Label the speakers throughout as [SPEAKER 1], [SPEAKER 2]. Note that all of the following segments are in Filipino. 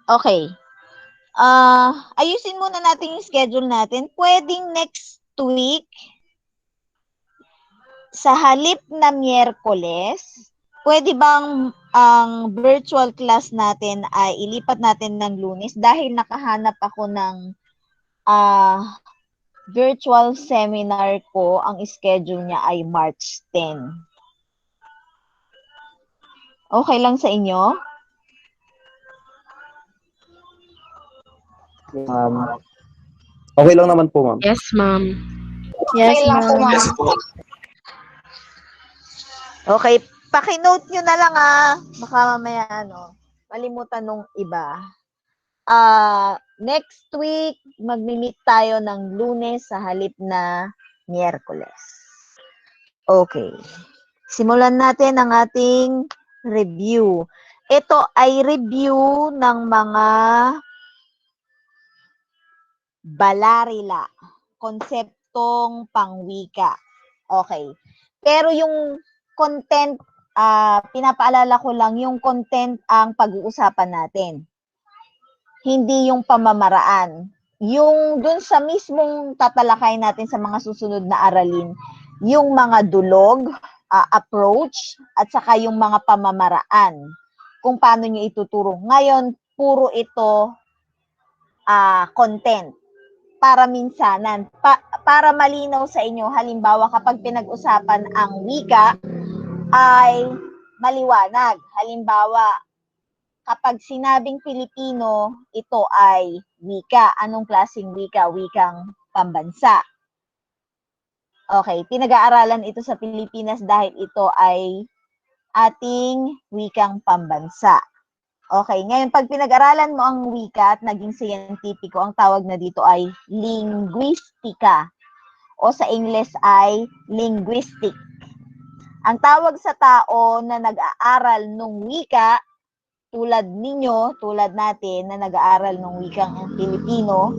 [SPEAKER 1] Okay. Ayusin muna natin yung schedule natin. Pwedeng next week, sa halip na Miyerkules, pwede bang ang virtual class natin ay ilipat natin ng Lunes dahil nakahanap ako ng virtual seminar ko, ang schedule niya ay March 10. Okay lang sa inyo?
[SPEAKER 2] Okay lang naman po, ma'am.
[SPEAKER 3] Yes, ma'am.
[SPEAKER 4] Yes,
[SPEAKER 1] Okay lang po,
[SPEAKER 4] ma'am.
[SPEAKER 1] ma'am. Okay, paki-note nyo na lang baka mamaya malimutan nung iba. Next week, magmi-meet tayo ng Lunes sa halip na Miyerkules. Okay. Simulan natin ang ating review. Ito ay review ng mga balarila, konseptong pangwika. Okay. Pero yung content, pinapaalala ko lang, yung content ang pag-uusapan natin. Hindi yung pamamaraan. Yung dun sa mismong tatalakay natin sa mga susunod na aralin, yung mga dulog, approach, at saka yung mga pamamaraan, kung paano nyo ituturo. Ngayon, puro ito content para minsanan. Para malinaw sa inyo, halimbawa kapag pinag-usapan ang wika, ay maliwanag. Halimbawa, kapag sinabing Pilipino, ito ay wika. Anong klaseng wika? Wikang pambansa. Okay, pinag-aaralan ito sa Pilipinas dahil ito ay ating wikang pambansa. Okay, ngayon pag pinag-aralan mo ang wika at naging siyentipiko, ang tawag na dito ay linguistika o sa English ay linguistic. Ang tawag sa tao na nag-aaral ng wika, tulad ninyo, tulad natin na nag-aaral ng wikang Pilipino,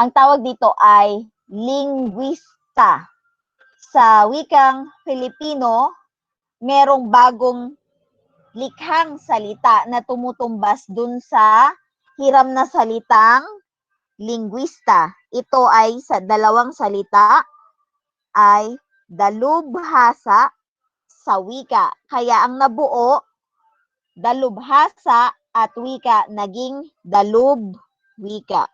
[SPEAKER 1] ang tawag dito ay linguista. Sa wikang Filipino, merong bagong likhang salita na tumutumbas dun sa hiram na salitang linguista. Ito ay sa dalawang salita ay dalubhasa sa wika. Kaya ang nabuo, dalubhasa at wika naging dalubwika.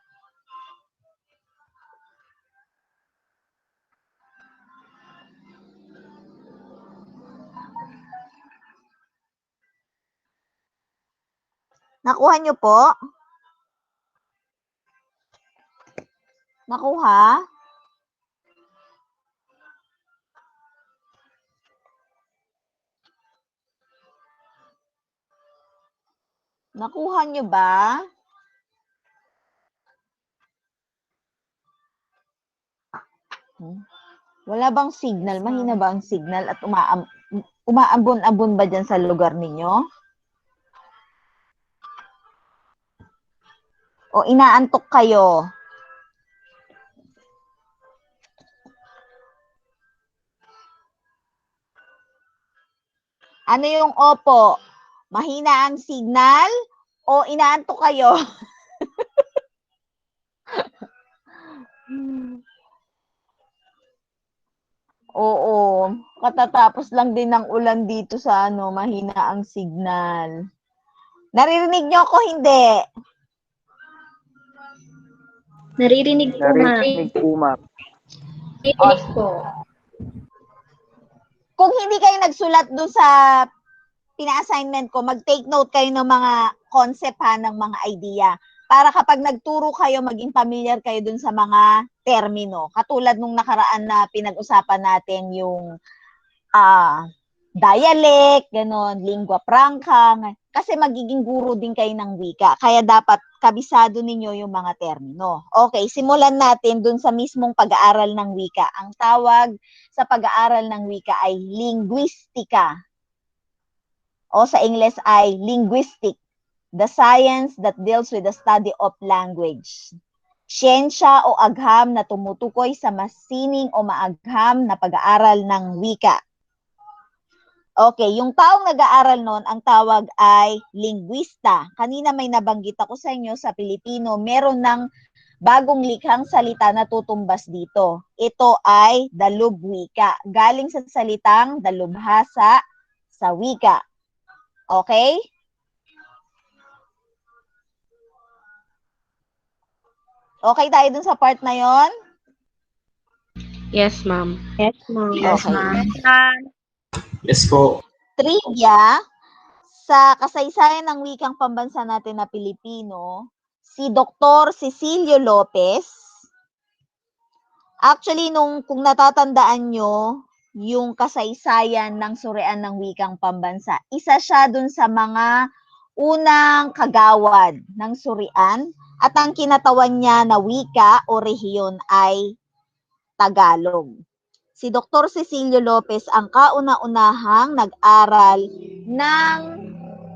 [SPEAKER 1] Nakuha nyo po? Nakuha? Nakuha nyo ba? Wala bang signal? Mahina ba ang signal at umaambon-ambon ba dyan sa lugar ninyo? O inaantok kayo? Ano yung opo? Mahina ang signal o inaantok kayo? Oo, katatapos lang din ng ulan dito sa mahina ang signal. Naririnig nyo ako hindi?
[SPEAKER 4] Naririnig po, ma'am.
[SPEAKER 2] Narinig po, ma'am.
[SPEAKER 4] Naririnig po.
[SPEAKER 1] Kung hindi kayo nagsulat doon sa pina-assignment ko, mag-take note kayo ng mga concept ng mga idea. Para kapag nagturo kayo, maging familiar kayo dun sa mga termino. Katulad nung nakaraan na pinag-usapan natin yung dialect, ganon, lingua franca. Kasi magiging guro din kayo ng wika. Kaya dapat kabisado ninyo yung mga termino. Okay, simulan natin dun sa mismong pag-aaral ng wika. Ang tawag sa pag-aaral ng wika ay linguistika. O sa English ay linguistic, the science that deals with the study of language. Siyensya o agham na tumutukoy sa masining o maagham na pag-aaral ng wika. Okay, yung taong nag-aaral nun, ang tawag ay linguista. Kanina may nabanggit ako sa inyo sa Pilipino, meron ng bagong likhang salita na tutumbas dito. Ito ay dalubwika. Galing sa salitang dalubhasa sa wika. Okay? Okay tayo dun sa part na yon?
[SPEAKER 4] Yes, ma'am.
[SPEAKER 3] Yes, ma'am.
[SPEAKER 1] Okay.
[SPEAKER 2] Yes po.
[SPEAKER 1] Trivia, sa kasaysayan ng wikang pambansa natin na Pilipino, si Dr. Cecilio Lopez, actually, kung natatandaan nyo, yung kasaysayan ng surian ng wikang pambansa, isa siya dun sa mga unang kagawad ng surian at ang kinatawan niya na wika o rehiyon ay Tagalog. Si Dr. Cecilio Lopez ang kauna-unahang nag-aral ng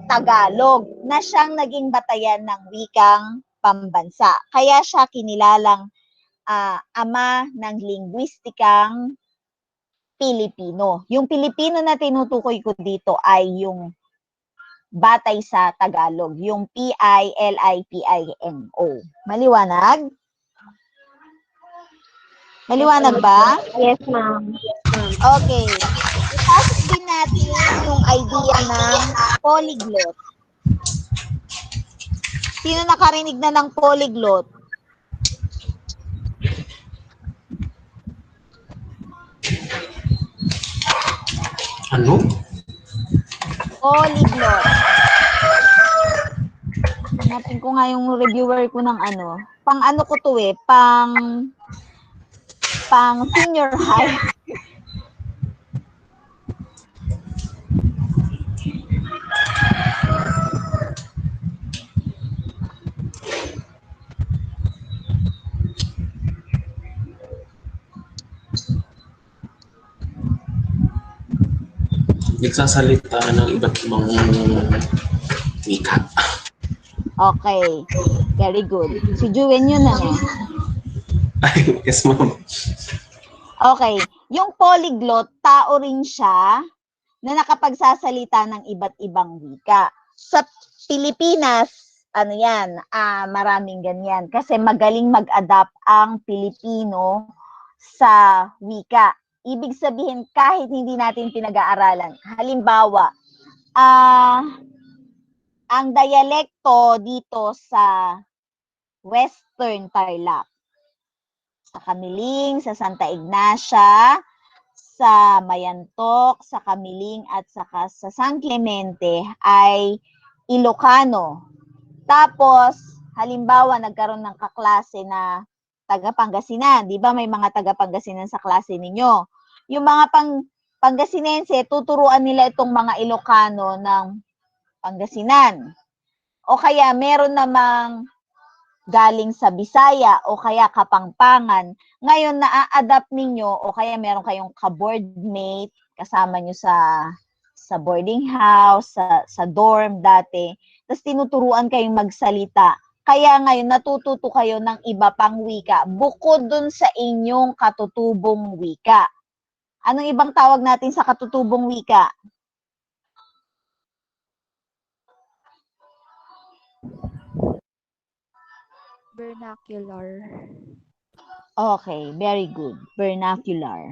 [SPEAKER 1] Tagalog na siyang naging batayan ng wikang pambansa. Kaya siya kinilalang ama ng linguistikang Pilipino. Yung Pilipino na tinutukoy ko dito ay yung batay sa Tagalog, yung Pilipino. Maliwanag? Maliwanag ba?
[SPEAKER 3] Yes, ma'am.
[SPEAKER 1] Okay. Ipasok din natin yung idea ng polyglot. Sino nakarinig na ng polyglot?
[SPEAKER 2] Ano?
[SPEAKER 1] Polyglot. Hanapin ko nga yung reviewer ko ng ano. Pang ano ko to eh, pang senior high.
[SPEAKER 5] Nagsasalita ng iba't ibang wika.
[SPEAKER 1] Okay. Very good. Si Juwen yun ano.
[SPEAKER 5] Ay, yes, ma'am.
[SPEAKER 1] Okay. Yung polyglot, tao rin siya na nakapagsasalita ng iba't ibang wika. Sa Pilipinas, ano yan, maraming ganyan. Kasi magaling mag-adapt ang Pilipino sa wika. Ibig sabihin, kahit hindi natin pinag-aaralan. Halimbawa, ang dialekto dito sa Western Tarlac, sa Kamiling, sa Santa Ignacia, sa Mayantok, sa Kamiling at saka sa San Clemente ay Ilocano. Tapos, halimbawa, nagkaroon ng kaklase na taga Pangasinan. Di ba may mga taga Pangasinan sa klase ninyo? Yung mga Pangasinense, tuturuan nila itong mga Ilocano ng Pangasinan. O kaya meron namang galing sa Bisaya o kaya Kapampangan. Ngayon, na-adapt ninyo o kaya meron kayong ka-boardmate, kasama nyo sa boarding house, sa dorm dati. Tapos tinuturuan kayong magsalita. Kaya ngayon, natututo kayo ng iba pang wika bukod dun sa inyong katutubong wika. Anong ibang tawag natin sa katutubong wika?
[SPEAKER 3] Vernacular.
[SPEAKER 1] Okay, very good. Vernacular.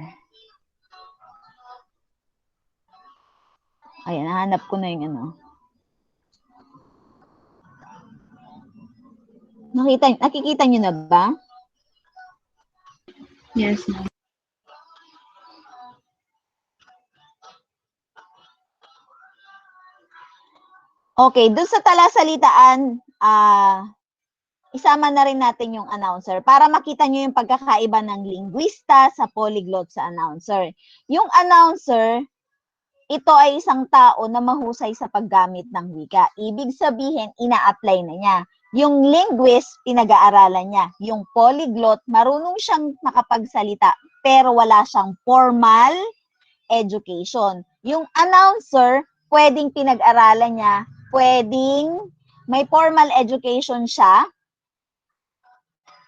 [SPEAKER 1] Ayan, nahanap ko na yung ano. Nakikita nyo na ba?
[SPEAKER 4] Yes, ma'am.
[SPEAKER 1] Okay, dun sa talasalitaan, isama na rin natin yung announcer para makita nyo yung pagkakaiba ng linguista sa polyglot sa announcer. Yung announcer, ito ay isang tao na mahusay sa paggamit ng wika. Ibig sabihin, ina-apply na niya. Yung linguist, pinag-aaralan niya. Yung polyglot, marunong siyang makapagsalita pero wala siyang formal education. Yung announcer, pwedeng pinag-aralan niya, pwedeng may formal education siya,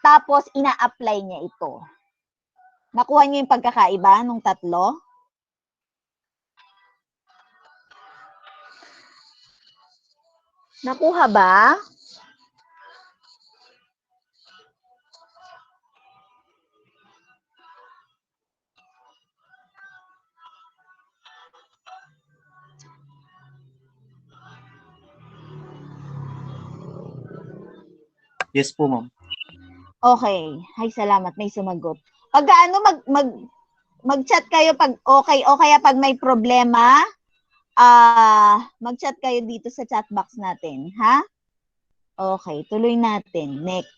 [SPEAKER 1] tapos ina-apply niya ito. Nakuha niyo yung pagkakaiba nung tatlo? Nakuha ba?
[SPEAKER 3] Yes po, ma'am.
[SPEAKER 1] Okay. Ay, salamat. May sumagot. Pag ano, mag-chat kayo pag okay o kaya pag may problema, mag-chat kayo dito sa chat box natin, ha? Okay, tuloy natin. Next.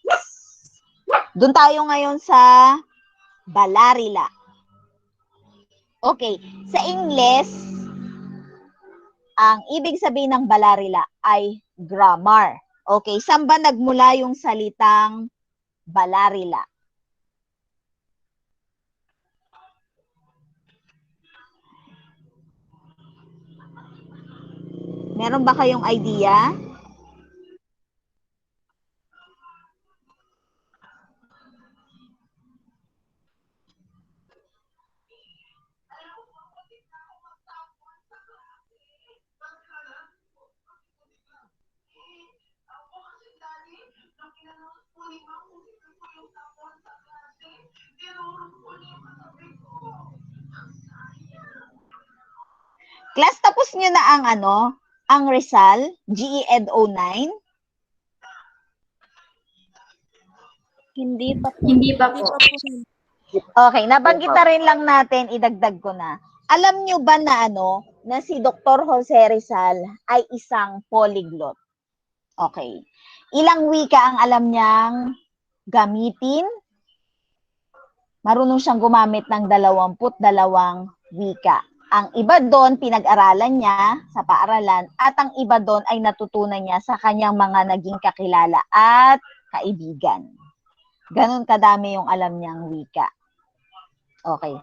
[SPEAKER 1] Doon tayo ngayon sa balarila. Okay, sa English, ang ibig sabihin ng balarila ay grammar. Okay, saan ba nagmula yung salitang balarila? Meron ba kayong idea? Class, tapos nyo na ang ang Rizal, GED 09?
[SPEAKER 4] Hindi pa po.
[SPEAKER 6] Hindi pa po.
[SPEAKER 1] Okay, nabanggit na rin lang natin, idagdag ko na. Alam nyo ba na na si Dr. Jose Rizal ay isang polyglot? Okay. Ilang wika ang alam niyang gamitin? Marunong siyang gumamit ng 22 wika. Ang iba doon, pinag-aralan niya sa paaralan at ang iba doon ay natutunan niya sa kanyang mga naging kakilala at kaibigan. Ganon kadami yung alam niyang wika. Okay.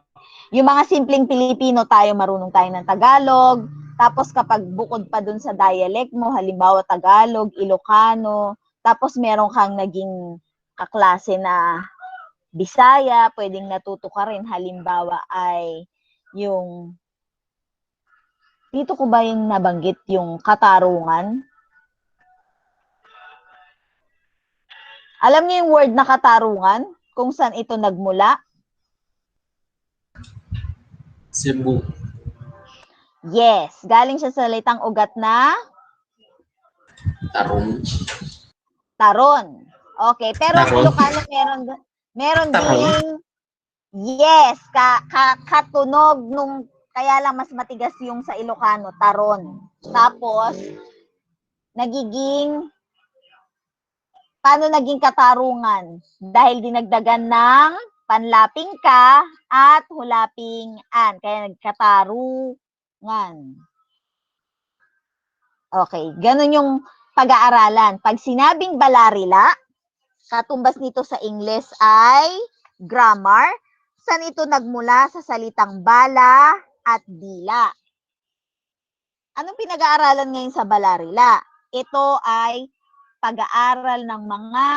[SPEAKER 1] Yung mga simpleng Pilipino tayo, marunong tayo ng Tagalog. Tapos kapag bukod pa dun sa dialect mo, halimbawa Tagalog, Ilocano, tapos meron kang naging kaklase na Bisaya, pwedeng natuto ka rin. Halimbawa ay yung, dito ko ba yung nabanggit, yung katarungan? Alam niyo yung word na katarungan? Kung saan ito nagmula?
[SPEAKER 2] Cebu.
[SPEAKER 1] Yes, galing siya sa salitang ugat na
[SPEAKER 2] Tarong.
[SPEAKER 1] taron. Okay, pero ang
[SPEAKER 2] Taron.
[SPEAKER 1] Ilocano meron
[SPEAKER 2] Taron.
[SPEAKER 1] ding yes, katunog nung kaya lang mas matigas yung sa Ilocano, taron. Tapos paano naging katarungan? Dahil dinagdagan ng panlaping ka at hulaping an. Kaya nagkatarungan. Okay, ganun yung pag-aaralan. Pag sinabing balarila, katumbas nito sa English ay grammar. Saan ito nagmula? Sa salitang bala at dila. Anong pinag-aaralan ngayon sa balarila? Ito ay pag-aaral ng mga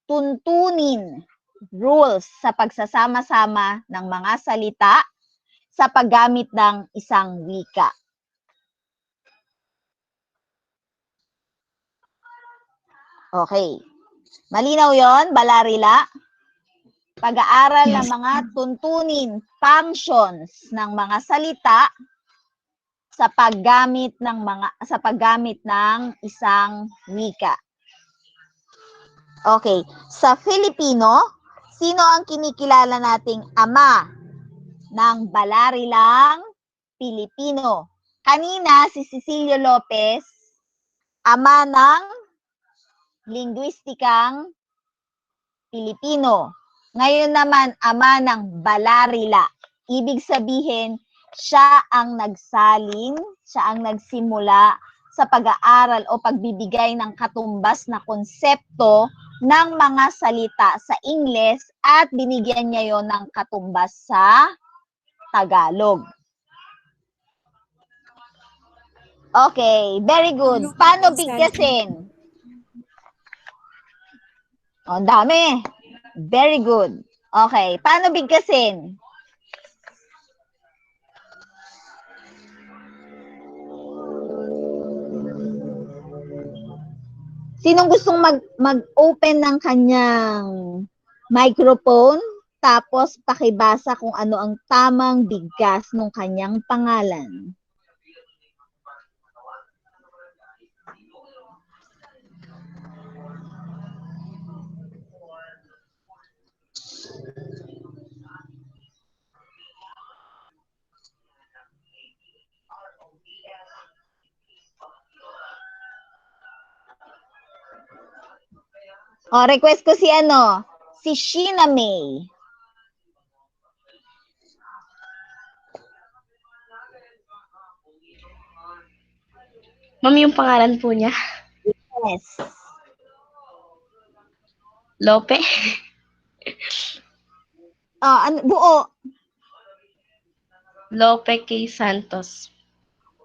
[SPEAKER 1] tuntunin, rules sa pagsasama-sama ng mga salita sa paggamit ng isang wika. Okay. Malinaw yon, balarila? Pag-aaral ng mga tuntunin, functions ng mga salita sa paggamit ng isang wika. Okay, sa Filipino, sino ang kinikilala nating ama ng balarilang Pilipino? Kanina si Cecilio Lopez, ama ng linguistikang Pilipino. Ngayon naman, ama ng balarila. Ibig sabihin, siya ang nagsimula sa pag-aaral o pagbibigay ng katumbas na konsepto ng mga salita sa Ingles at binigyan niya yon ng katumbas sa Tagalog. Okay, very good. Paano bigkasin? O, dami. Very good. Okay, paano bigkasin? Sinong gustong mag-open ng kanyang microphone tapos pakibasa kung ano ang tamang bigkas ng kanyang pangalan? O, request ko si Sheena May.
[SPEAKER 6] Ma'am, yung pangalan po niya,
[SPEAKER 1] Yes.
[SPEAKER 6] Lope.
[SPEAKER 1] Buo.
[SPEAKER 6] Lope K. Santos.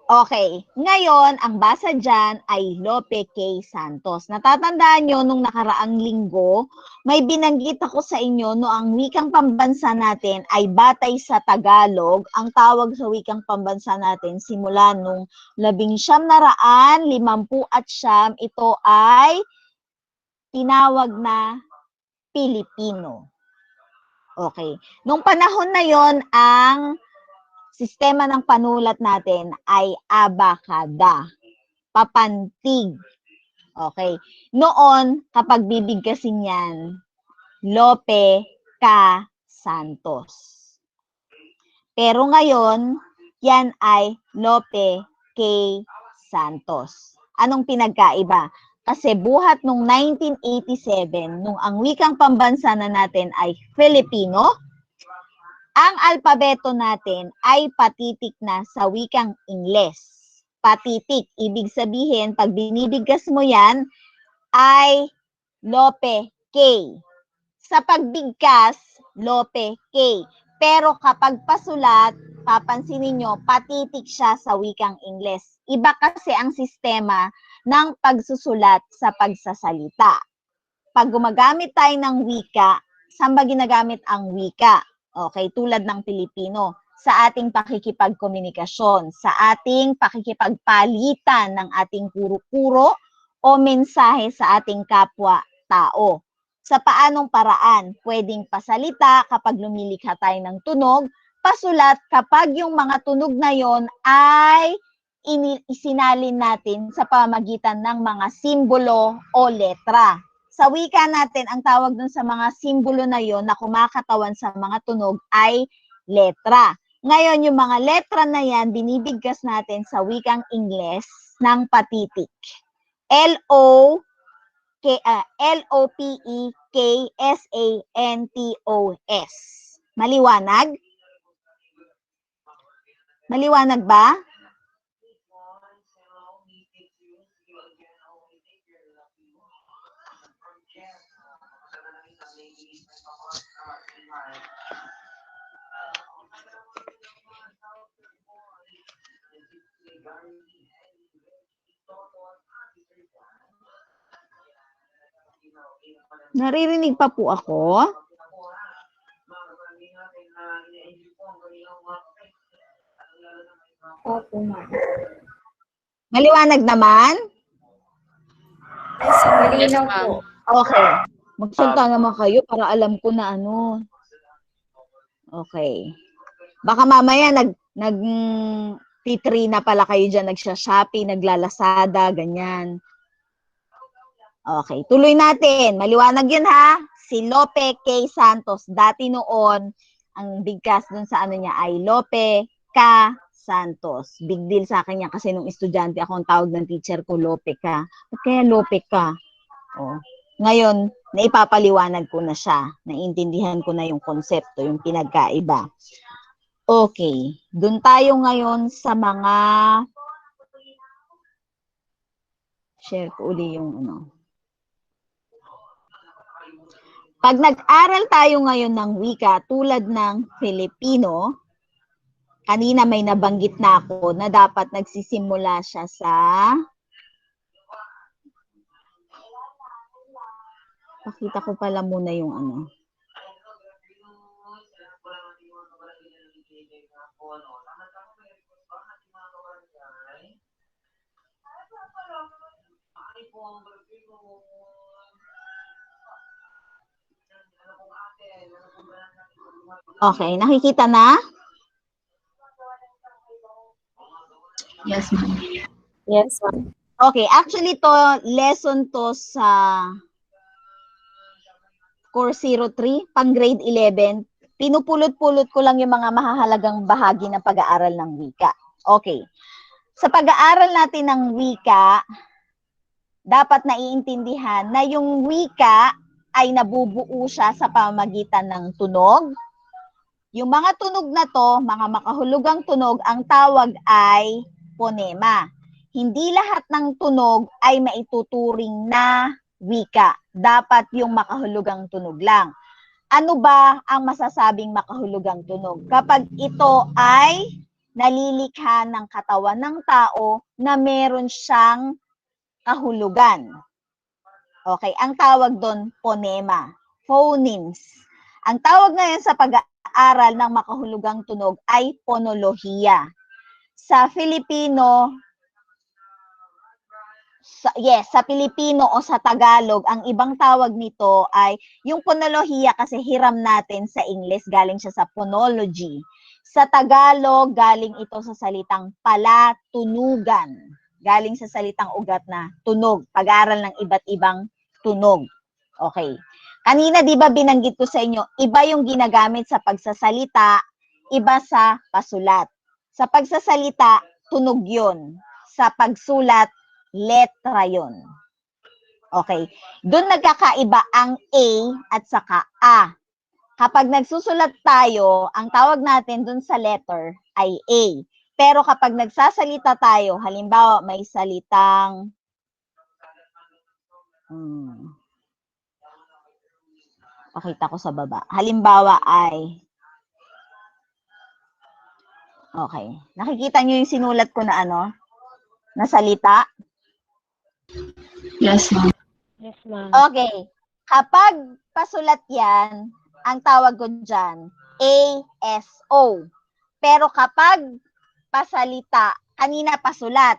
[SPEAKER 1] Okay. Ngayon, ang basa dyan ay Lope K. Santos. Natatandaan nyo, nung nakaraang linggo, may binanggit ako sa inyo no ang wikang pambansa natin ay batay sa Tagalog. Ang tawag sa wikang pambansa natin simula nung 1959, ito ay tinawag na Pilipino. Okay. Nung panahon na yon, ang sistema ng panulat natin ay abakada, papantig. Okay. Noon, kapag bibigkasin yan, Lope K. Santos. Pero ngayon, yan ay Lope K. Santos. Anong pinagkaiba? Kasi buhat nung 1987, nung ang wikang pambansa na natin ay Filipino, ang alpabeto natin ay patitik na sa wikang Ingles. Patitik, ibig sabihin, pag binibigkas mo yan, ay Lope K. Sa pagbigkas, Lope K. Pero kapag pasulat, papansinin nyo, patitik siya sa wikang Ingles. Iba kasi ang sistema ng pagsusulat sa pagsasalita. Pag gumagamit tayo ng wika, saan ba ginagamit ang wika? Okay, tulad ng Pilipino, sa ating pakikipagkomunikasyon, sa ating pakikipagpalitan ng ating kuro-kuro o mensahe sa ating kapwa-tao. Sa paanong paraan? Pwedeng pasalita kapag lumilikha tayo ng tunog, pasulat kapag yung mga tunog na yon ay isinalin natin sa pamamagitan ng mga simbolo o letra. Sa wika natin, ang tawag dun sa mga simbolo na yon na kumakatawan sa mga tunog ay letra. Ngayon, yung mga letra na yan, binibigkas natin sa wikang Ingles ng patitik. L-O-P-E-K-S-A-N-T-O-S. Maliwanag? Maliwanag ba? Naririnig pa po ako?
[SPEAKER 4] Opo, ma'am.
[SPEAKER 1] Maliwanag naman?
[SPEAKER 4] Malinaw
[SPEAKER 6] Yes, ma'am.
[SPEAKER 4] po.
[SPEAKER 1] Okay. Magsalita naman kayo para alam ko na ano. Okay. Baka mamaya T3 na pala kayo dyan, nagsha-Shopee, naglalasada, ganyan. Okay, tuloy natin. Maliwanag yun ha. Si Lope K. Santos, dati noon, ang bigkas dun sa ano niya ay Lope K. Santos. Big deal sa akin yan kasi nung estudyante ako, ang tawag ng teacher ko, Lope K. Ba't kaya Lope K? Oh. Ngayon, naipapaliwanag ko na siya. Naintindihan ko na yung konsepto, yung pinagkaiba. Okay. Doon tayo ngayon sa mga share ko uli yung ano. Pag nag-aral tayo ngayon ng wika tulad ng Filipino, kanina may nabanggit na ako na dapat nagsisimula siya sa pakita ko pala muna yung ano. Okay, nakikita na?
[SPEAKER 4] Yes, ma'am.
[SPEAKER 7] Yes, ma'am.
[SPEAKER 1] Okay, actually to, lesson to sa Course 03, pang grade 11. Pinupulot-pulot ko lang yung mga mahahalagang bahagi ng pag-aaral ng wika. Okay. Sa pag-aaral natin ng wika, dapat naiintindihan na yung wika ay nabubuo siya sa pamamagitan ng tunog. Yung mga tunog na to, mga makahulugang tunog, ang tawag ay ponema. Hindi lahat ng tunog ay maituturing na wika. Dapat yung makahulugang tunog lang. Ano ba ang masasabing makahulugang tunog? Kapag ito ay nalilikha ng katawan ng tao na meron siyang kahulugan. Okay, ang tawag doon, ponema. Phonemes. Ang tawag ngayon sa pag-aaral ng makahulugang tunog ay ponolohiya. Sa Filipino, sa Filipino o sa Tagalog, ang ibang tawag nito ay, yung ponolohiya kasi hiram natin sa English, galing siya sa phonology. Sa Tagalog, galing ito sa salitang palatunugan. Galing sa salitang ugat na tunog, pag-aaral ng iba't ibang tunog. Okay. Kanina, di ba binanggit ko sa inyo, iba yung ginagamit sa pagsasalita, iba sa pasulat. Sa pagsasalita, tunog yun. Sa pagsulat, letra yon. Okay. Doon nagkakaiba ang A at saka A. Kapag nagsusulat tayo, ang tawag natin doon sa letter ay A. Pero kapag nagsasalita tayo, halimbawa may salitang pakita ko sa baba. Halimbawa ay okay. Nakikita niyo yung sinulat ko na ano? Na salita?
[SPEAKER 4] Yes, ma'am.
[SPEAKER 7] Yes, ma'am.
[SPEAKER 1] Okay. Kapag pasulat yan, ang tawag ko dyan, ASO. Pero kapag pasalita, kanina pasulat,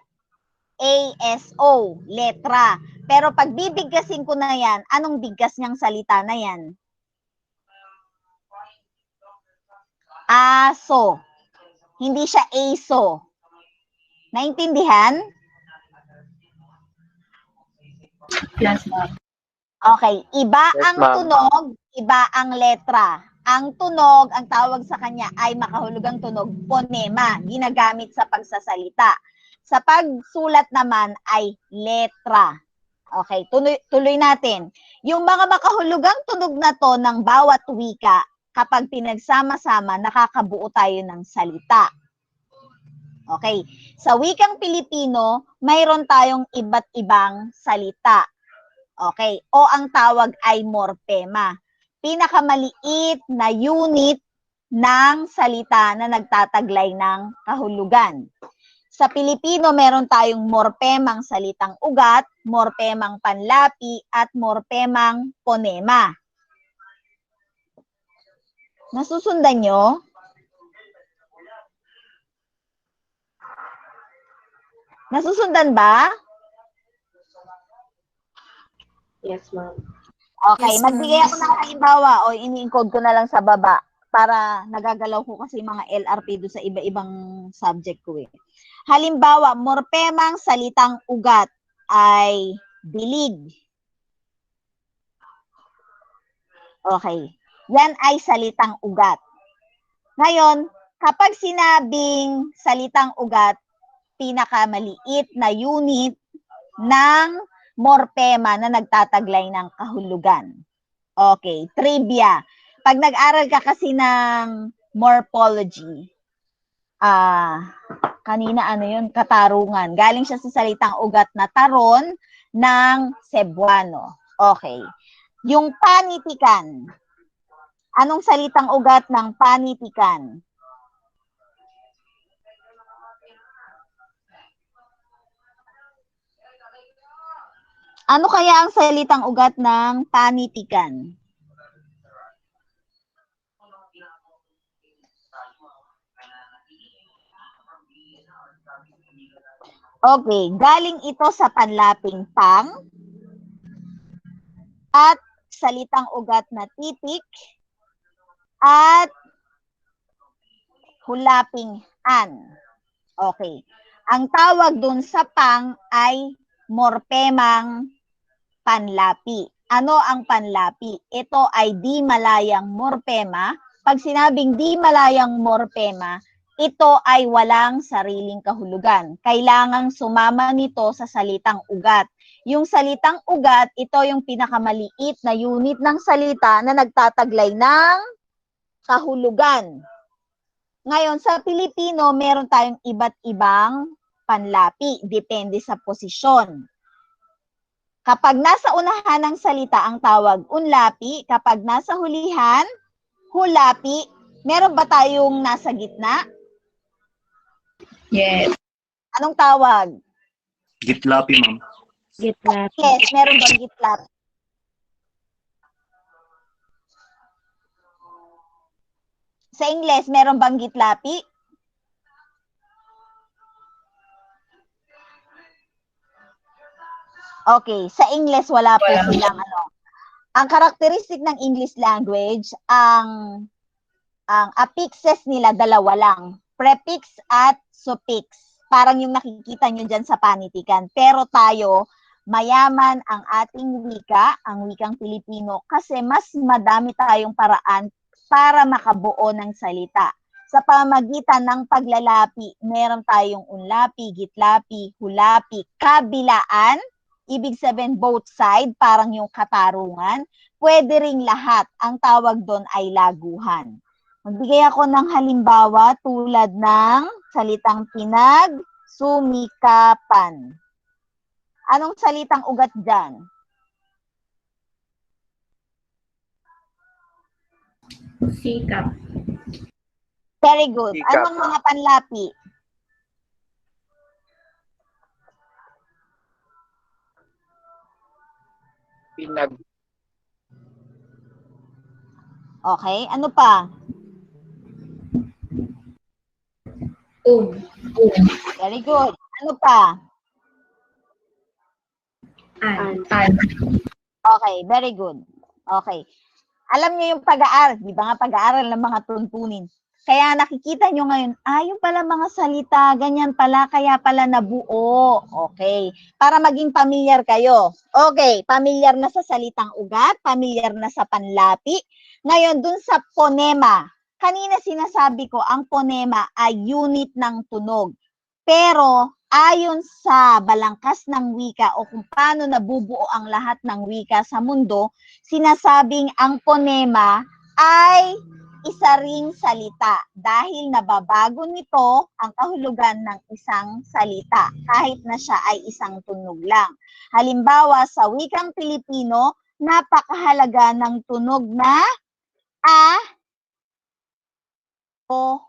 [SPEAKER 1] ASO, letra. Pero pag bibigkasin ko na yan, anong bigkas niyang salita na yan? Aso. Hindi siya ASO. Naintindihan?
[SPEAKER 4] Yes, ma'am.
[SPEAKER 1] Okay, iba
[SPEAKER 3] Yes,
[SPEAKER 1] ang
[SPEAKER 3] ma'am.
[SPEAKER 1] tunog, iba ang letra. Ang tunog, ang tawag sa kanya ay makahulugang tunog, ponema, ginagamit sa pagsasalita. Sa pagsulat naman ay letra. Okay, tuloy natin. Yung mga makahulugang tunog na to ng bawat wika, kapag pinagsama-sama, nakakabuo tayo ng salita. Okay, sa wikang Pilipino, mayroon tayong iba't ibang salita. Okay, o ang tawag ay morpema. Pinakamaliit na unit ng salita na nagtataglay ng kahulugan. Sa Pilipino, meron tayong morpemang salitang ugat, morpemang panlapi, at morpemang ponema. Nasusundan nyo? Nasusundan ba?
[SPEAKER 7] Yes, ma'am.
[SPEAKER 1] Okay, magbigay ako ng halimbawa o ini-encode ko na lang sa baba para nagagalaw ko kasi mga LRP do sa iba-ibang subject ko eh. Halimbawa, morpemang salitang ugat ay bilig. Okay. Yan ay salitang ugat. Ngayon, kapag sinabing salitang ugat, pinakamaliit na unit ng morpema na nagtataglay ng kahulugan. Okay, trivia. Pag nag-aral ka kasi ng morphology, kanina ano yun, katarungan. Galing siya sa salitang ugat na taron ng Cebuano. Okay. Yung panitikan. Anong salitang ugat ng panitikan? Ano kaya ang salitang ugat ng panitikan? Okay, galing ito sa panlaping pang at salitang ugat na titik at hulaping an. Okay. Ang tawag dun sa pang ay morpemang panlapi. Ano ang panlapi? Ito ay di malayang morpema. Pag sinabing di malayang morpema, ito ay walang sariling kahulugan. Kailangang sumama nito sa salitang ugat. Yung salitang ugat, ito yung pinakamaliit na unit ng salita na nagtataglay ng kahulugan. Ngayon, sa Pilipino, meron tayong iba't ibang panlapi. Depende sa posisyon. Kapag nasa unahan ng salita ang tawag unlapi, kapag nasa hulihan, hulapi. Meron ba tayong nasa gitna?
[SPEAKER 4] Yes.
[SPEAKER 1] Anong tawag?
[SPEAKER 3] Gitlapi, ma'am.
[SPEAKER 7] Gitlapi.
[SPEAKER 1] Yes, meron bang gitlapi? Sa Ingles, meron bang gitlapi? Okay, sa Ingles wala po silang ano. Ang karakteristik ng English language, ang affixes nila dalawa lang, prefix at suffix. Parang yung nakikita nyo dyan sa panitikan. Pero tayo, mayaman ang ating wika, ang wikang Pilipino, kasi mas madami tayong paraan para makabuo ng salita. Sa pamagitan ng paglalapi, meron tayong unlapi, gitlapi, hulapi, kabilaan, ibig sabihin both side, parang yung katarungan. Pwede ring lahat. Ang tawag doon ay laguhan. Magbigay ako ng halimbawa tulad ng salitang pinagsumikapan. Anong salitang ugat dyan?
[SPEAKER 4] Sikap.
[SPEAKER 1] Very good.
[SPEAKER 3] Sikap.
[SPEAKER 1] Anong mga panlapi?
[SPEAKER 2] Pinag.
[SPEAKER 1] Okay, ano pa? Very good. Ano pa?
[SPEAKER 4] An.
[SPEAKER 1] Okay, very good. Okay. Alam niyo yung pag-aaral, di ba nga pag-aaral ng mga tuntunin. Kaya nakikita nyo ngayon, yung pala mga salita, ganyan pala, kaya pala nabuo. Okay. Para maging pamilyar kayo. Okay, pamilyar na sa salitang ugat, pamilyar na sa panlapi. Ngayon, dun sa ponema. Kanina sinasabi ko, ang ponema ay unit ng tunog. Pero, ayon sa balangkas ng wika o kung paano nabubuo ang lahat ng wika sa mundo, sinasabing ang ponema ay isa ring salita dahil nababago nito ang kahulugan ng isang salita kahit na siya ay isang tunog lang. Halimbawa, sa wikang Pilipino, napakahalaga ng tunog na a, o.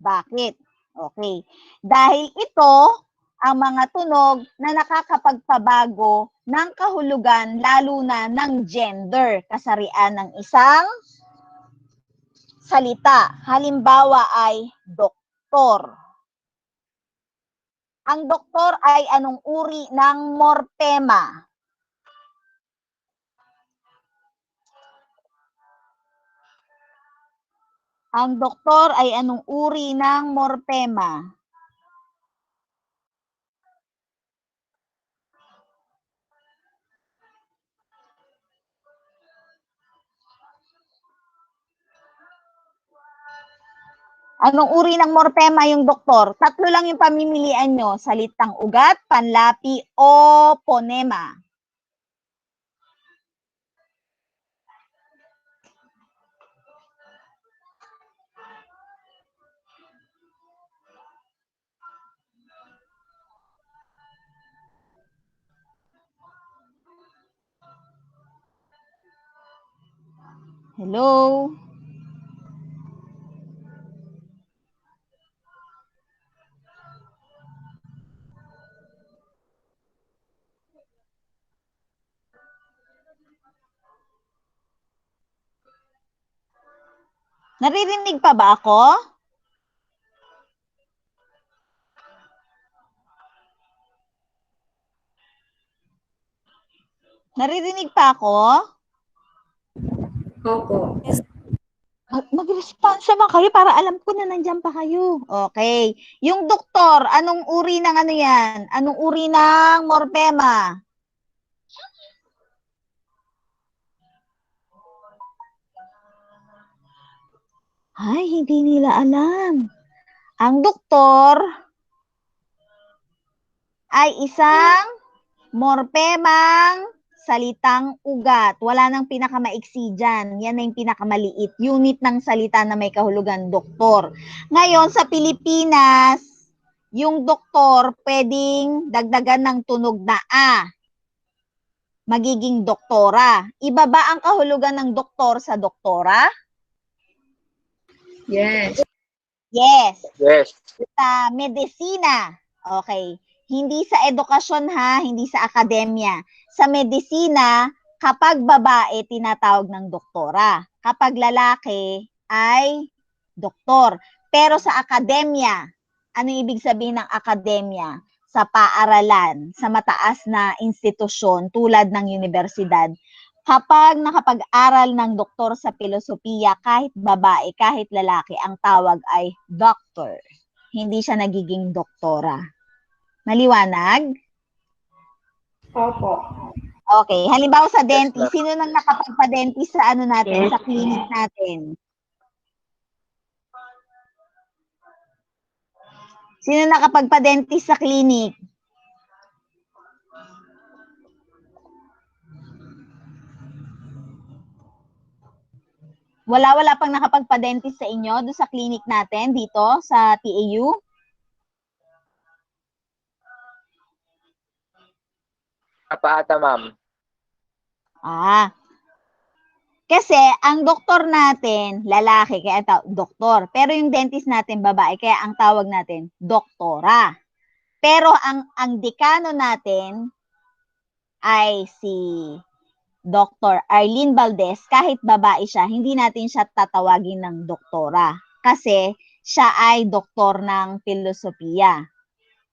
[SPEAKER 1] Bakit? Okay. Dahil ito ang mga tunog na nakakapagpabago ng kahulugan lalo na ng gender, kasarian ng isang salita. Halimbawa ay doktor. Ang doktor ay anong uri ng morpema? Ang doktor ay anong uri ng morpema? Anong uri ng morpema yung doktor? Tatlo lang yung pamimilian nyo. Salitang ugat, panlapi, o ponema. Hello? Naririnig pa ba ako? Naririnig pa ako?
[SPEAKER 4] Opo.
[SPEAKER 1] Mag-response naman kayo para alam ko na nandiyan pa kayo. Okay. Yung doktor, anong uri ng ano yan? Anong uri ng morpema? Ay, hindi nila alam. Ang doktor ay isang morpemang salitang ugat. Wala nang pinakamaiksi dyan. Yan na yung pinakamaliit. Unit ng salita na may kahulugan, doktor. Ngayon, sa Pilipinas, yung doktor pwedeng dagdagan ng tunog na A. Magiging doktora. Iba ba ang kahulugan ng doktor sa doktora?
[SPEAKER 4] Yes.
[SPEAKER 1] Yes.
[SPEAKER 3] Yes.
[SPEAKER 1] Sa medisina. Okay. Hindi sa edukasyon ha, hindi sa akademya. Sa medisina, kapag babae, tinatawag ng doktora. Kapag lalaki, ay doktor. Pero sa akademya, ano ibig sabihin ng akademya? Sa paaralan, sa mataas na institusyon tulad ng universidad, kapag nakapag-aral ng doktor sa filosofiya, kahit babae, kahit lalaki, ang tawag ay doctor. Hindi siya nagiging doktora. Maliwanag?
[SPEAKER 4] Opo.
[SPEAKER 1] Okay. Halimbawa sa dentist, sino nang nakapagpa-dentist sa ano natin, sa clinic natin? Sino nakapagpa-dentist sa clinic? Wala pang nakapagpa-dentist sa inyo doon sa clinic natin dito sa TAU?
[SPEAKER 8] Ata, ma'am.
[SPEAKER 1] Kasi ang doktor natin, lalaki, kaya doktor. Pero yung dentist natin, babae, kaya ang tawag natin, doktora. Pero ang dekano natin ay si Dr. Arlene Valdez, kahit babae siya, hindi natin siya tatawagin ng doktora. Kasi siya ay doktor ng filosofiya.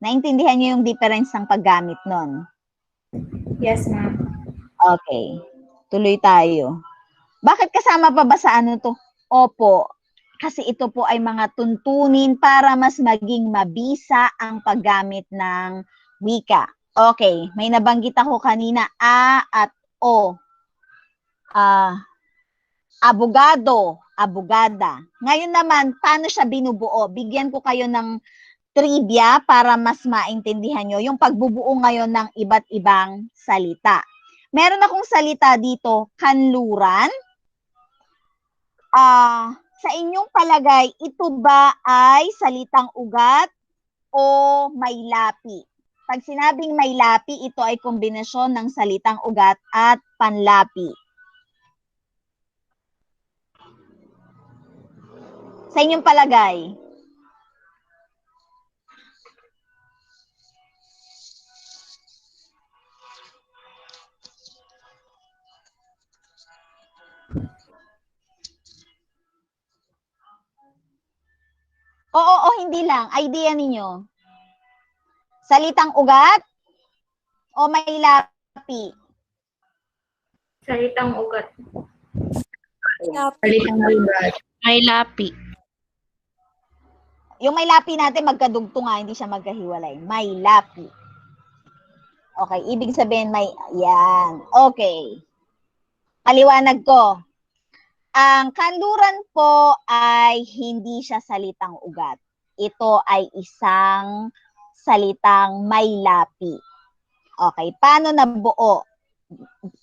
[SPEAKER 1] Naintindihan niyo yung difference ng paggamit nun?
[SPEAKER 4] Yes, ma'am.
[SPEAKER 1] Okay. Tuloy tayo. Bakit kasama pa ba sa ano to? Opo. Kasi ito po ay mga tuntunin para mas maging mabisa ang paggamit ng wika. Okay. May nabanggit ako kanina, A at O. Abogado, abogada. Ngayon naman, paano siya binubuo? Bigyan ko kayo ng trivia para mas maintindihan nyo yung pagbubuo ngayon ng iba't ibang salita. Meron akong salita dito, kanluran. Sa inyong palagay, ito ba ay salitang ugat o may lapi? Pag sinabing may lapi, ito ay kombinasyon ng salitang ugat at panlapi. Sa inyong palagay? Oo, hindi lang. Idea ninyo. Salitang ugat o may lapi?
[SPEAKER 4] Salitang ugat. Salitang ugat.
[SPEAKER 6] May lapi.
[SPEAKER 1] Yung may lapi natin magkadugtong nga, hindi siya magkahiwalay. May lapi. Okay, ibig sabihin may, yan. Okay. Paliwanag ko. Ang kanluran po ay hindi siya salitang ugat. Ito ay isang salitang may lapi. Okay, paano nabuo?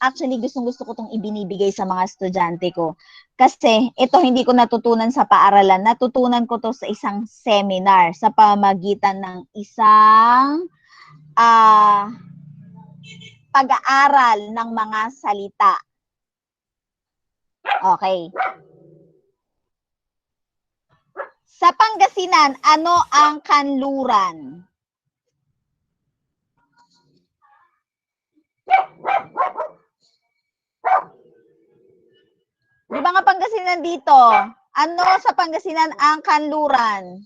[SPEAKER 1] Actually, gusto ko itong ibinibigay sa mga estudyante ko. Kasi ito hindi ko natutunan sa paaralan. Natutunan ko to sa isang seminar sa pamamagitan ng isang pag-aaral ng mga salita. Okay. Sa Pangasinan, ano ang kanluran? Di ba nga Pangasinan dito? Ano sa Pangasinan ang kanluran?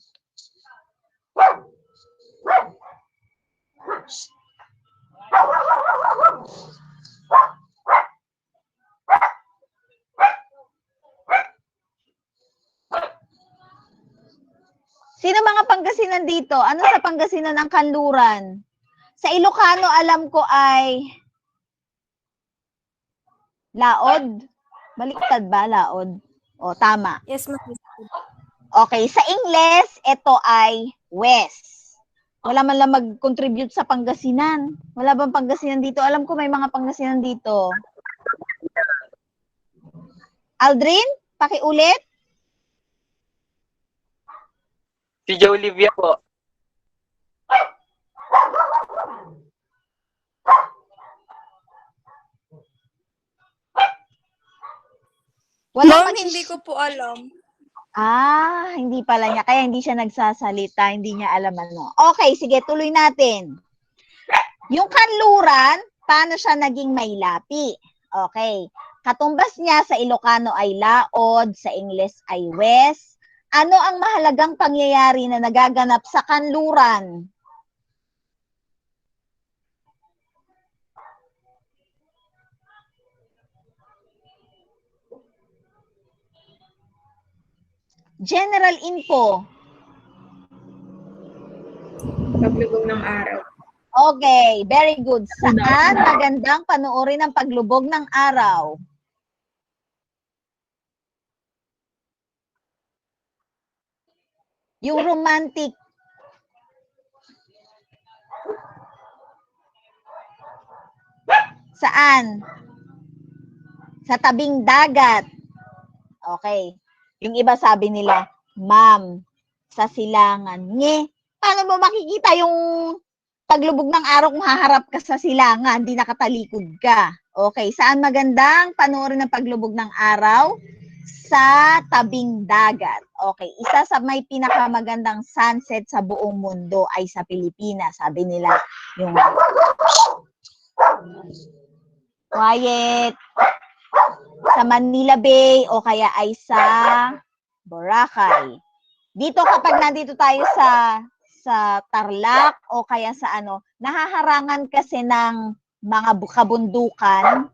[SPEAKER 1] Sino mga Pangasinan dito? Ano sa Pangasinan ang kanluran? Sa Ilocano, alam ko ay laod. Baliktad ba, laod? O, tama.
[SPEAKER 4] Yes, ma'am.
[SPEAKER 1] Okay, sa Ingles, ito ay west. Wala man lang mag-contribute sa Pangasinan. Wala bang Pangasinan dito? Alam ko may mga Pangasinan dito. Aldrin, pakiulit.
[SPEAKER 8] Si Jo Olivia po.
[SPEAKER 1] Walang
[SPEAKER 4] Ma'am, hindi ko po alam.
[SPEAKER 1] hindi pala niya. Kaya hindi siya nagsasalita. Hindi niya alam ano. Okay, sige, tuloy natin. Yung kanluran, paano siya naging may lapi? Okay. Katumbas niya sa Ilocano ay laod, sa Ingles ay west. Ano ang mahalagang pangyayari na nagaganap sa kanluran? General info.
[SPEAKER 4] Paglubog ng araw.
[SPEAKER 1] Okay, very good. Saan magandang panoorin ang paglubog ng araw? Yung romantic. Saan? Sa tabing dagat. Okay. Yung iba sabi nila, ma'am, sa silangan. Paano mo makikita yung paglubog ng araw kung haharap ka sa silangan, hindi nakatalikod ka? Okay, saan magandang panoorin ng paglubog ng araw? Sa tabing dagat. Okay, isa sa may pinakamagandang sunset sa buong mundo ay sa Pilipinas. Sabi nila, yung quiet, sa Manila Bay o kaya ay sa Boracay. Dito kapag nandito tayo sa Tarlac o kaya sa nahaharangan kasi ng mga kabundukan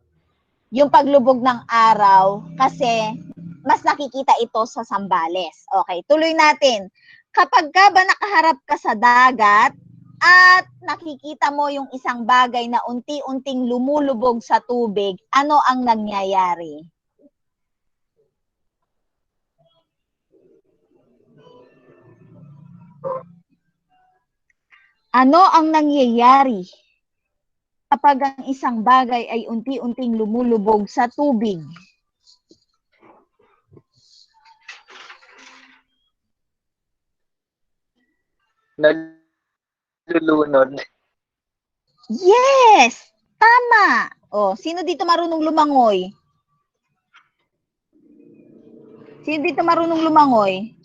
[SPEAKER 1] yung paglubog ng araw kasi mas nakikita ito sa Zambales. Okay, tuloy natin. Kapag ka ba nakaharap ka sa dagat at nakikita mo yung isang bagay na unti-unting lumulubog sa tubig, ano ang nangyayari? Ano ang nangyayari kapag ang isang bagay ay unti-unting lumulubog sa tubig?
[SPEAKER 8] Nalulunod.
[SPEAKER 1] Yes! Tama! O, sino dito marunong lumangoy? Sino dito marunong lumangoy?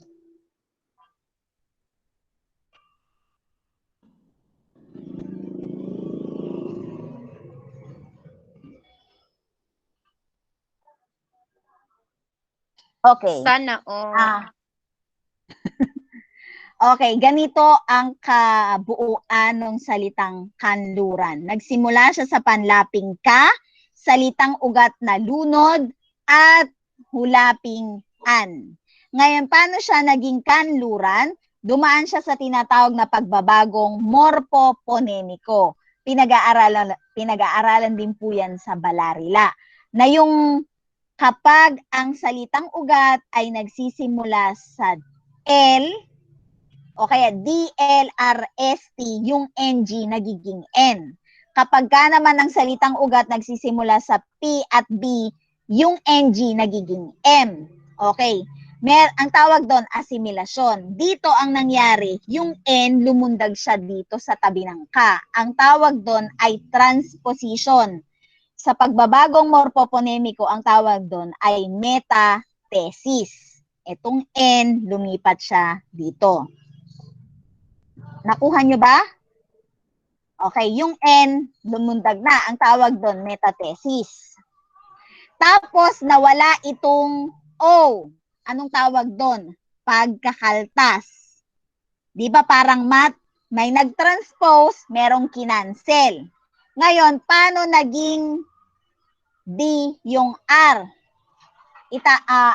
[SPEAKER 1] Okay.
[SPEAKER 6] Sana all.
[SPEAKER 1] Okay, ganito ang kabuuan ng salitang kanluran. Nagsimula siya sa panlaping ka, salitang ugat na lunod, at hulaping an. Ngayon, paano siya naging kanluran? Dumaan siya sa tinatawag na pagbabagong morpoponemiko. Pinag-aaralan din po yan sa Balarila. Na yung kapag ang salitang ugat ay nagsisimula sa L, o kaya DLRST, yung NG nagiging N. Kapag ka naman ang salitang ugat nagsisimula sa P at B, yung NG nagiging M. Okay. Ang tawag doon, asimilasyon. Dito ang nangyari, yung N lumundag siya dito sa tabi ng K. Ang tawag doon ay transposition. Sa pagbabagong morpoponemiko, ang tawag doon ay metathesis. Itong N, lumipat siya dito. Nakuha nyo ba? Okay, yung N, lumundag na. Ang tawag doon, metathesis. Tapos, nawala itong O. Anong tawag doon? Pagkakaltas. Di ba parang math? May nag-transpose, merong kinancel. Ngayon, paano naging D yung R?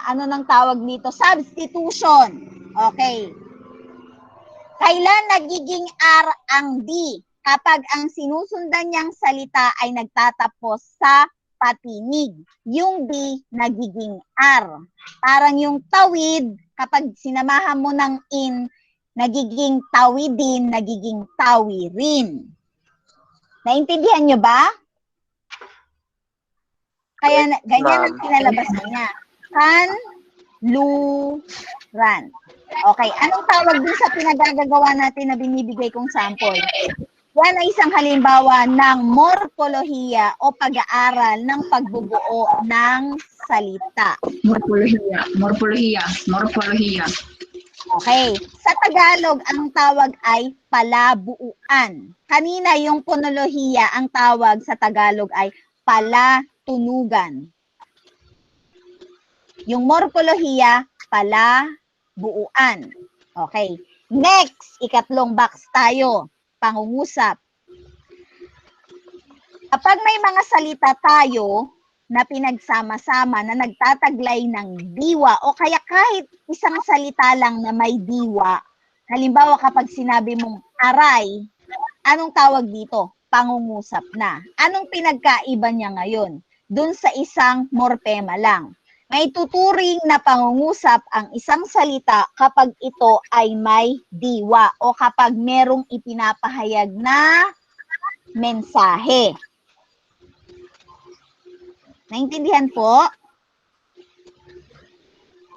[SPEAKER 1] Ano nang tawag nito? Substitution. Okay. Kailan nagiging R ang D? Kapag ang sinusundan niyang salita ay nagtatapos sa patinig. Yung D nagiging R. Parang yung tawid, kapag sinamahan mo ng in, nagiging tawidin, nagiging tawirin. Naintindihan nyo ba? Kaya ganyan ang pinalabas niya. Kanluran. Okay, anong tawag din sa pinagagagawa natin na binibigay kong sample? Yan ay isang halimbawa ng morpolohiya o pag-aaral ng pagbubuo ng salita.
[SPEAKER 9] Morpolohiya.
[SPEAKER 1] Okay. Sa Tagalog, ang tawag ay palabuuan. Kanina, yung ponolohiya, ang tawag sa Tagalog ay palatunugan. Yung morpolohiya, palabuuan. Okay. Next, ikatlong box tayo. Pangungusap. Kapag may mga salita tayo na pinagsama-sama na nagtataglay ng diwa o kaya kahit isang salita lang na may diwa, halimbawa kapag sinabi mong aray, anong tawag dito? Pangungusap na. Anong pinagkaiba niya ngayon? Dun sa isang morpema lang. May tuturing na pangungusap ang isang salita kapag ito ay may diwa o kapag merong ipinapahayag na mensahe. Naintindihan po?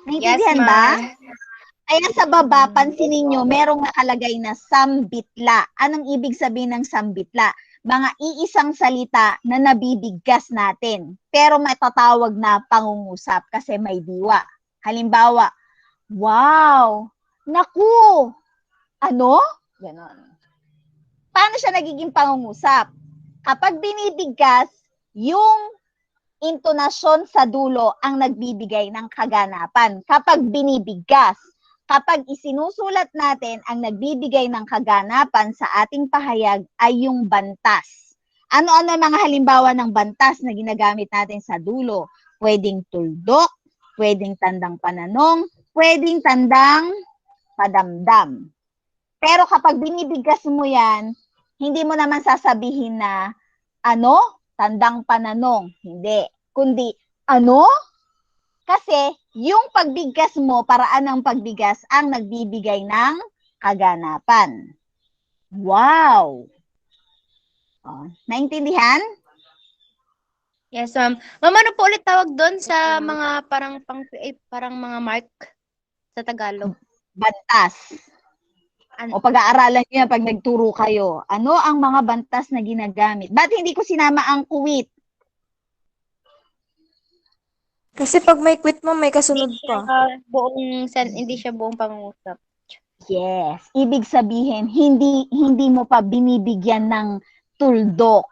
[SPEAKER 1] Naintindihan
[SPEAKER 4] Yes,
[SPEAKER 1] ba?
[SPEAKER 4] ma'am.
[SPEAKER 1] Kaya sa baba, pansinin nyo, merong nakalagay na sambitla. Anong ibig sabihin ng sambitla? Mga iisang salita na nabibigkas natin, pero matatawag na pangungusap kasi may diwa. Halimbawa, wow, naku, ano? Ganon. Paano siya nagiging pangungusap? Kapag binibigkas, yung intonasyon sa dulo ang nagbibigay ng kaganapan. Kapag binibigkas, kapag isinusulat natin, ang nagbibigay ng kaganapan sa ating pahayag ay yung bantas. Ano-ano ang mga halimbawa ng bantas na ginagamit natin sa dulo? Pwedeng tuldok, pwedeng tandang pananong, pwedeng tandang padamdam. Pero kapag binibigkas mo yan, hindi mo naman sasabihin na, ano? Tandang pananong. Hindi. Kundi, ano? Kasi, yung pagbigkas mo, paraan ng pagbigas, ang nagbibigay ng kaganapan. Wow! Oh, naintindihan?
[SPEAKER 6] Yes, ma'am. Ma'am, ano po ulit tawag doon sa mga parang mga mark sa Tagalog?
[SPEAKER 1] Bantas. O pag-aaralan nyo yan pag nagturo kayo. Ano ang mga bantas na ginagamit? Ba't hindi ko sinama ang kuwit?
[SPEAKER 4] Kasi pag may quit mo, may kasunod pa.
[SPEAKER 6] Hindi siya buong pangungusap.
[SPEAKER 1] Yes. Ibig sabihin, hindi mo pa binibigyan ng tuldok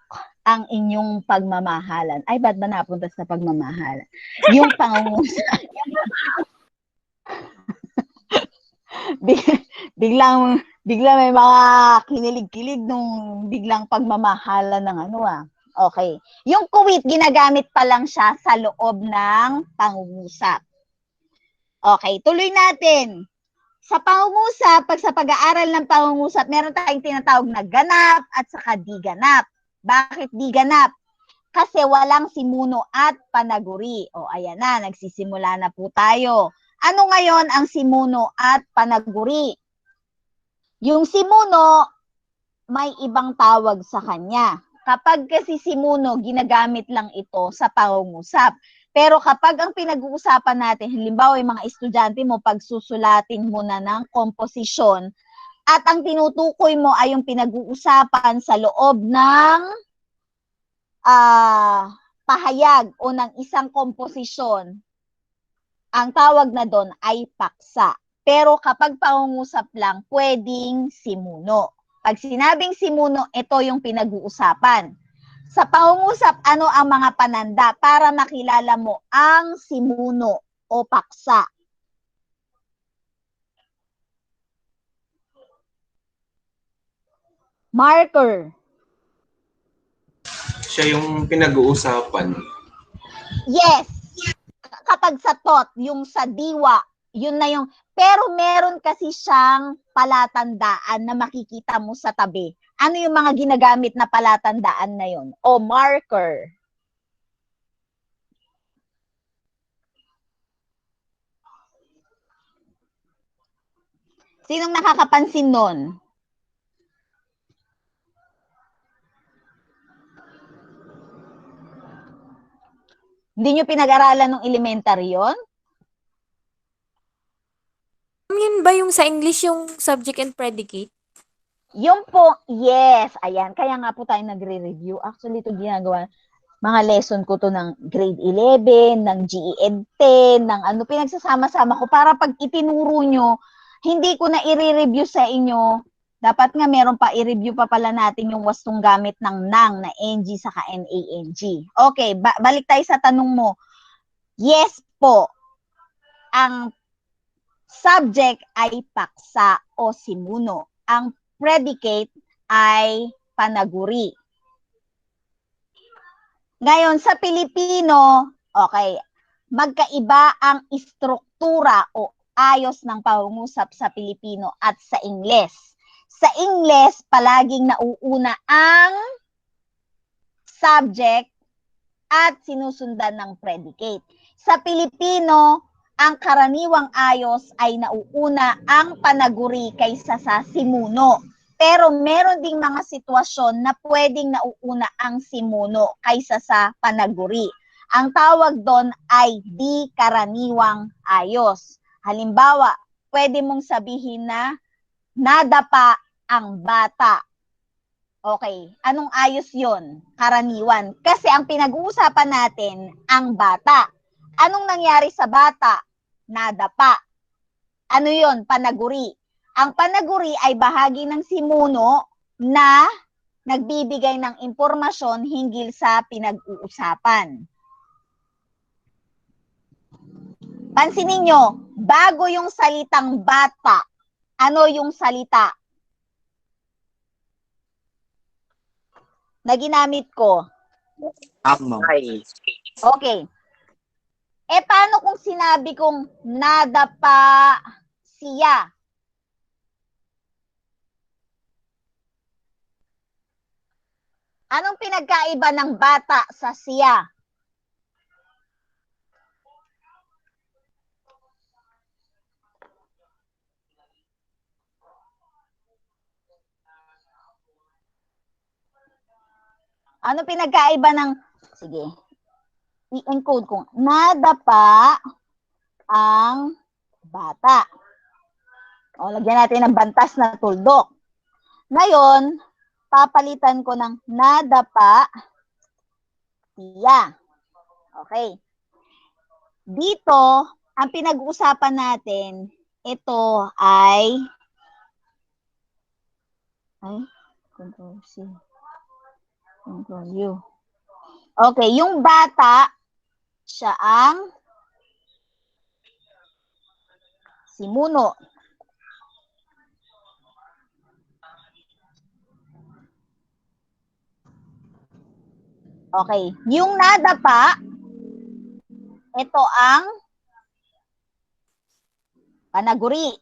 [SPEAKER 1] ang inyong pagmamahalan. Ay, ba't ba napunta sa pagmamahalan? Yung pangungusap. biglang may mga kinilig-kilig nung biglang pagmamahalan ng ano ah. Okay. Yung kuwit, ginagamit pa lang siya sa loob ng pangungusap. Okay, tuloy natin. Sa pangungusap, pag sa pag-aaral ng pangungusap, meron tayong tinatawag na ganap at saka di ganap. Bakit di ganap? Kasi walang simuno at panaguri. O ayan na, nagsisimula na po tayo. Ano ngayon ang simuno at panaguri? Yung simuno, may ibang tawag sa kanya. Kapag kasi simuno, ginagamit lang ito sa pangungusap. Pero kapag ang pinag-uusapan natin, halimbawa yung mga estudyante mo, pagsusulatin mo na ng komposisyon, at ang tinutukoy mo ay yung pinag-uusapan sa loob ng pahayag o ng isang komposisyon, ang tawag na doon ay paksa. Pero kapag pangungusap lang, pwedeng simuno. Pag sinabing simuno, ito yung pinag-uusapan. Sa pangungusap, ano ang mga pananda para makilala mo ang simuno o paksa? Marker.
[SPEAKER 5] Siya yung pinag-uusapan.
[SPEAKER 1] Yes. Kapag sa tot, yung sa diwa, yun na yung, Pero meron kasi siyang palatandaan na makikita mo sa tabi. Ano yung mga ginagamit na palatandaan na yon? O marker. Sinong nakakapansin nun? Hindi nyo pinag-aralan ng elementary yon?
[SPEAKER 4] Yun ba yung sa English yung subject and predicate?
[SPEAKER 1] Yung po, yes. Ayan, kaya nga po tayo nagre-review. Actually, ito ginagawa. Mga lesson ko to ng grade 11, ng GED 10, ng ano, pinagsasama-sama ko para pag itinuro nyo, hindi ko na i-review sa inyo. Dapat nga meron pa, i-review pa pala natin yung wastong gamit ng nang na NG saka NANG. Okay, balik tayo sa tanong mo. Yes po, ang subject ay paksa o simuno. Ang predicate ay panaguri. Ngayon, sa Pilipino, okay, magkaiba ang istruktura o ayos ng pangungusap sa Pilipino at sa Ingles. Sa Ingles, palaging nauuna ang subject at sinusundan ng predicate. Sa Pilipino, ang karaniwang ayos ay nauuna ang panaguri kaysa sa simuno. Pero meron ding mga sitwasyon na pwedeng nauuna ang simuno kaysa sa panaguri. Ang tawag doon ay di karaniwang ayos. Halimbawa, pwede mong sabihin na nadapa ang bata. Okay, anong ayos yon? Karaniwan. Kasi ang pinag-uusapan natin, ang bata. Anong nangyari sa bata? Nadapa. Ano yon? Panaguri. Ang panaguri ay bahagi ng simuno na nagbibigay ng impormasyon hinggil sa pinag-uusapan. Pansinin nyo, bago yung salitang bata, ano yung salita na ginamit ko?
[SPEAKER 3] Ay.
[SPEAKER 1] Okay. Paano kung sinabi kong nadapa siya? Anong pinagkaiba ng bata sa siya? Anong pinagkaiba ng, sige, i-encode ko, nadapa ang bata. O, lagyan natin ng bantas na tuldok. Ngayon, papalitan ko ng nadapa siya. Okay. Dito, ang pinag-uusapan natin, ito ay Control C, Control U. Okay, yung bata, siya ang simuno. Okay. Yung nadapa, ito ang panaguri.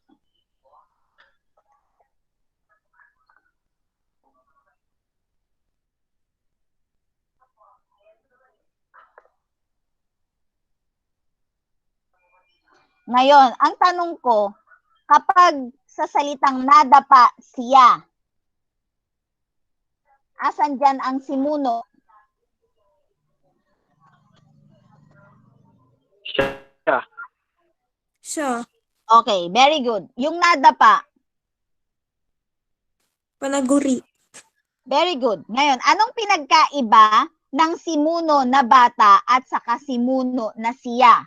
[SPEAKER 1] Ngayon, ang tanong ko, kapag sa salitang nadapa siya, asan dyan ang simuno?
[SPEAKER 4] Siya.
[SPEAKER 1] Okay, very good. Yung nadapa,
[SPEAKER 4] Panaguri.
[SPEAKER 1] very good. Ngayon, anong pinagkaiba ng simuno na bata at saka simuno na siya?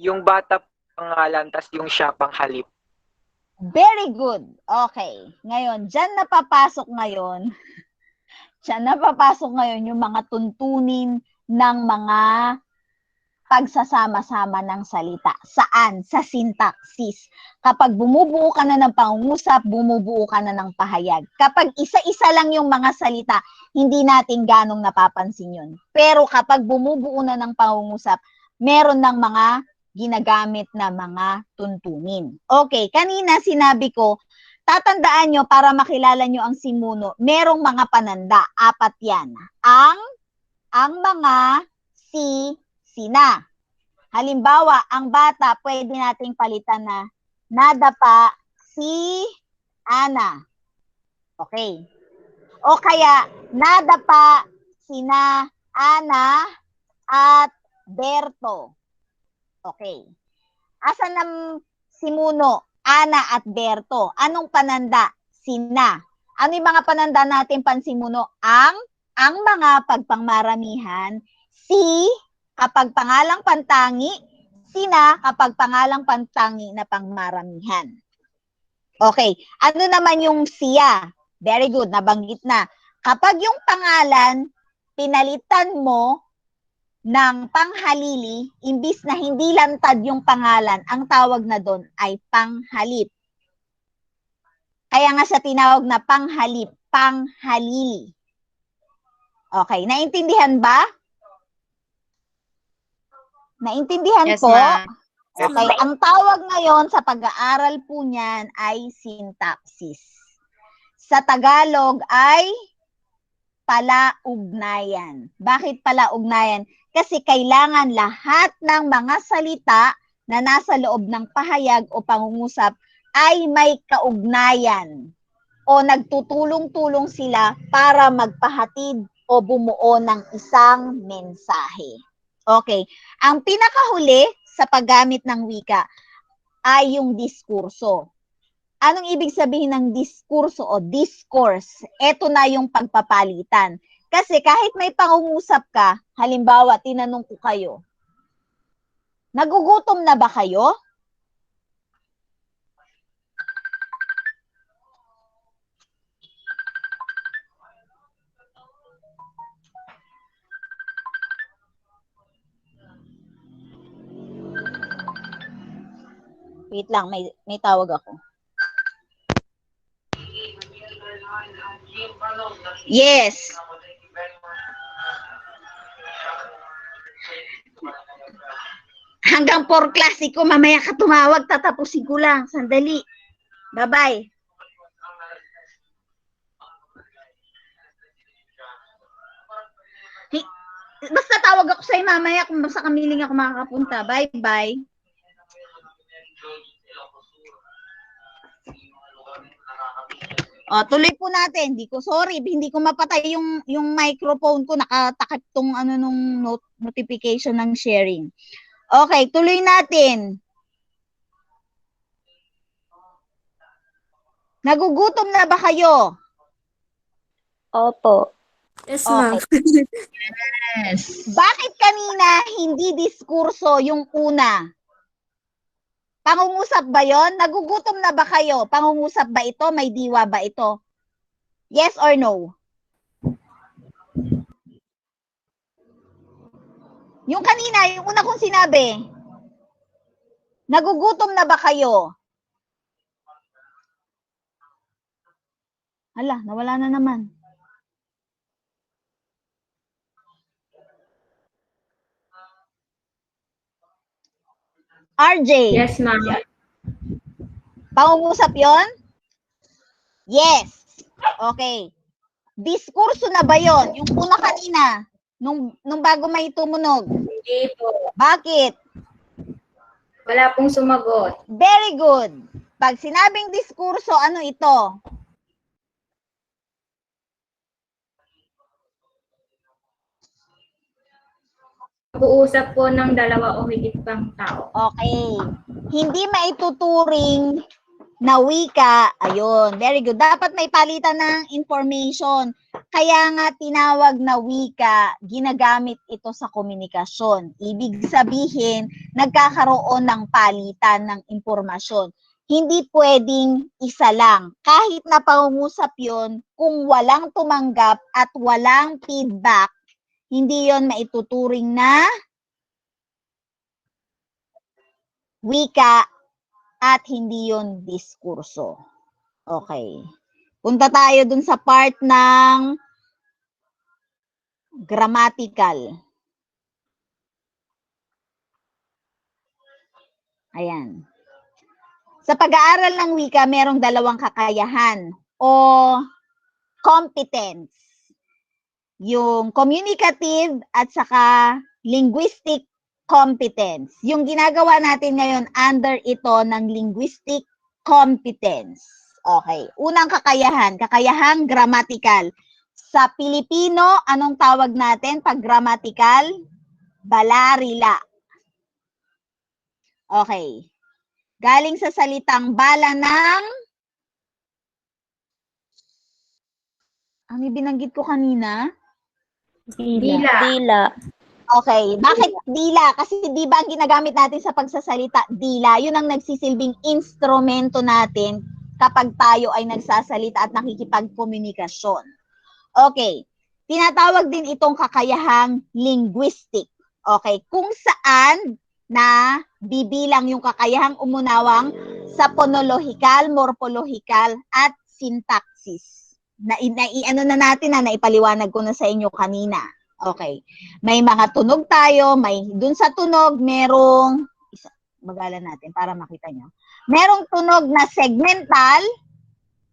[SPEAKER 8] Yung bata pangalan, tas yung siya pang halip.
[SPEAKER 1] Very good. Okay. Ngayon, dyan napapasok ngayon yung mga tuntunin ng mga pagsasama-sama ng salita. Saan? Sa syntaxis. Kapag bumubuo ka na ng pangungusap, bumubuo ka na ng pahayag. Kapag isa-isa lang yung mga salita, hindi natin ganong napapansin yun. Pero kapag bumubuo na ng pangungusap, meron ng mga ginagamit na mga tuntunin. Okay, kanina sinabi ko, tatandaan nyo para makilala nyo ang simuno, merong mga pananda, 4 yan. Ang mga sina. Halimbawa, ang bata, pwede nating palitan na nadapa si Ana. Okay. O kaya, nadapa sina Ana at Berto. Okay. Asan ang simuno? Ana at Berto. Anong pananda? Sina. Ano yung mga pananda natin pansimuno? Ang mga pagpangmaramihan, si kapag pangalang pantangi, sina kapag pangalang pantangi na pangmaramihan. Okay. Ano naman yung siya? Very good. Nabanggit na. Kapag yung pangalan, pinalitan mo ng panghalili, imbis na hindi lantad yung pangalan, ang tawag na doon ay panghalip. Kaya nga siya tinawag na panghalip, panghalili. Okay, naintindihan ba? Naintindihan
[SPEAKER 6] Yes,
[SPEAKER 1] po?
[SPEAKER 6] ma'am.
[SPEAKER 1] Okay, ang tawag ngayon sa pag-aaral po niyan ay syntaxis. Sa Tagalog ay palaugnayan. Bakit palaugnayan? Kasi kailangan lahat ng mga salita na nasa loob ng pahayag o pangungusap ay may kaugnayan o nagtutulong-tulong sila para magpahatid o bumuo ng isang mensahe. Okay. Ang pinakahuli sa paggamit ng wika ay yung diskurso. Anong ibig sabihin ng diskurso o discourse? Ito na yung pagpapalitan. Kasi kahit may pangungusap ka, halimbawa, tinanong ko kayo, nagugutom na ba kayo? Wait lang, may tawag ako. Yes. Hanggang 4 klasiko, mamaya ka tumawag, tatapusin ko lang. Sandali. Bye-bye. Basta tawag ako sa'yo mamaya kung basta kamiling ako makakapunta. Bye-bye. Tuloy po natin. Hindi ko mapatay yung microphone ko, nakatakip tong nung notification ng sharing. Okay, tuloy natin. Nagugutom na ba kayo?
[SPEAKER 7] Opo.
[SPEAKER 4] Yes, ma'am.
[SPEAKER 1] Yes. Bakit kanina hindi diskurso yung una? Pangungusap ba yon? Nagugutom na ba kayo? Pangungusap ba ito? May diwa ba ito? Yes or no? Yung kanina, yung una kong sinabi, nagugutom na ba kayo? Hala, nawala na naman. RJ.
[SPEAKER 7] Yes, ma'am.
[SPEAKER 1] Pangungusap yon? Yes. Okay. Diskurso na ba yon? Yung una kanina, nung bago may tumunog.
[SPEAKER 7] Hindi po.
[SPEAKER 1] Bakit?
[SPEAKER 7] Wala pong sumagot.
[SPEAKER 1] Very good. Pag sinabing diskurso, ano ito?
[SPEAKER 7] Pag-uusap po ng dalawa o higit pang tao.
[SPEAKER 1] Okay. Hindi maituturing na wika. Ayun. Very good. Dapat may palitan ng information. Kaya nga tinawag na wika, ginagamit ito sa komunikasyon. Ibig sabihin, nagkakaroon ng palitan ng impormasyon. Hindi pwedeng isa lang. Kahit na pangungusap yon, kung walang tumanggap at walang feedback, hindi yon maituturing na wika at hindi yon diskurso. Okay. Punta tayo dun sa part ng grammatical. Ayan. Sa pag-aaral ng wika, merong dalawang kakayahan o competence. Yung communicative at saka linguistic competence. Yung ginagawa natin ngayon under ito ng linguistic competence. Okay. Unang kakayahan, kakayahang grammatical. Sa Pilipino, anong tawag natin pag grammatical? Balarila. Okay. Galing sa salitang bala ng... Ano yung binanggit ko kanina?
[SPEAKER 7] Dila.
[SPEAKER 1] Okay. Bakit dila? Kasi di ba ang ginagamit natin sa pagsasalita, dila, yun ang nagsisilbing instrumento natin kapag tayo ay nagsasalita at nakikipagkomunikasyon. Okay. Tinatawag din itong kakayahang linguistic. Okay. Kung saan na bibilang yung kakayahang umunawang sa phonological, morphological, at syntaxis. Naipaliwanag ko na sa inyo kanina. Okay. May mga tunog tayo, dun sa tunog, merong, bagalan natin para makita nyo. Merong tunog na segmental,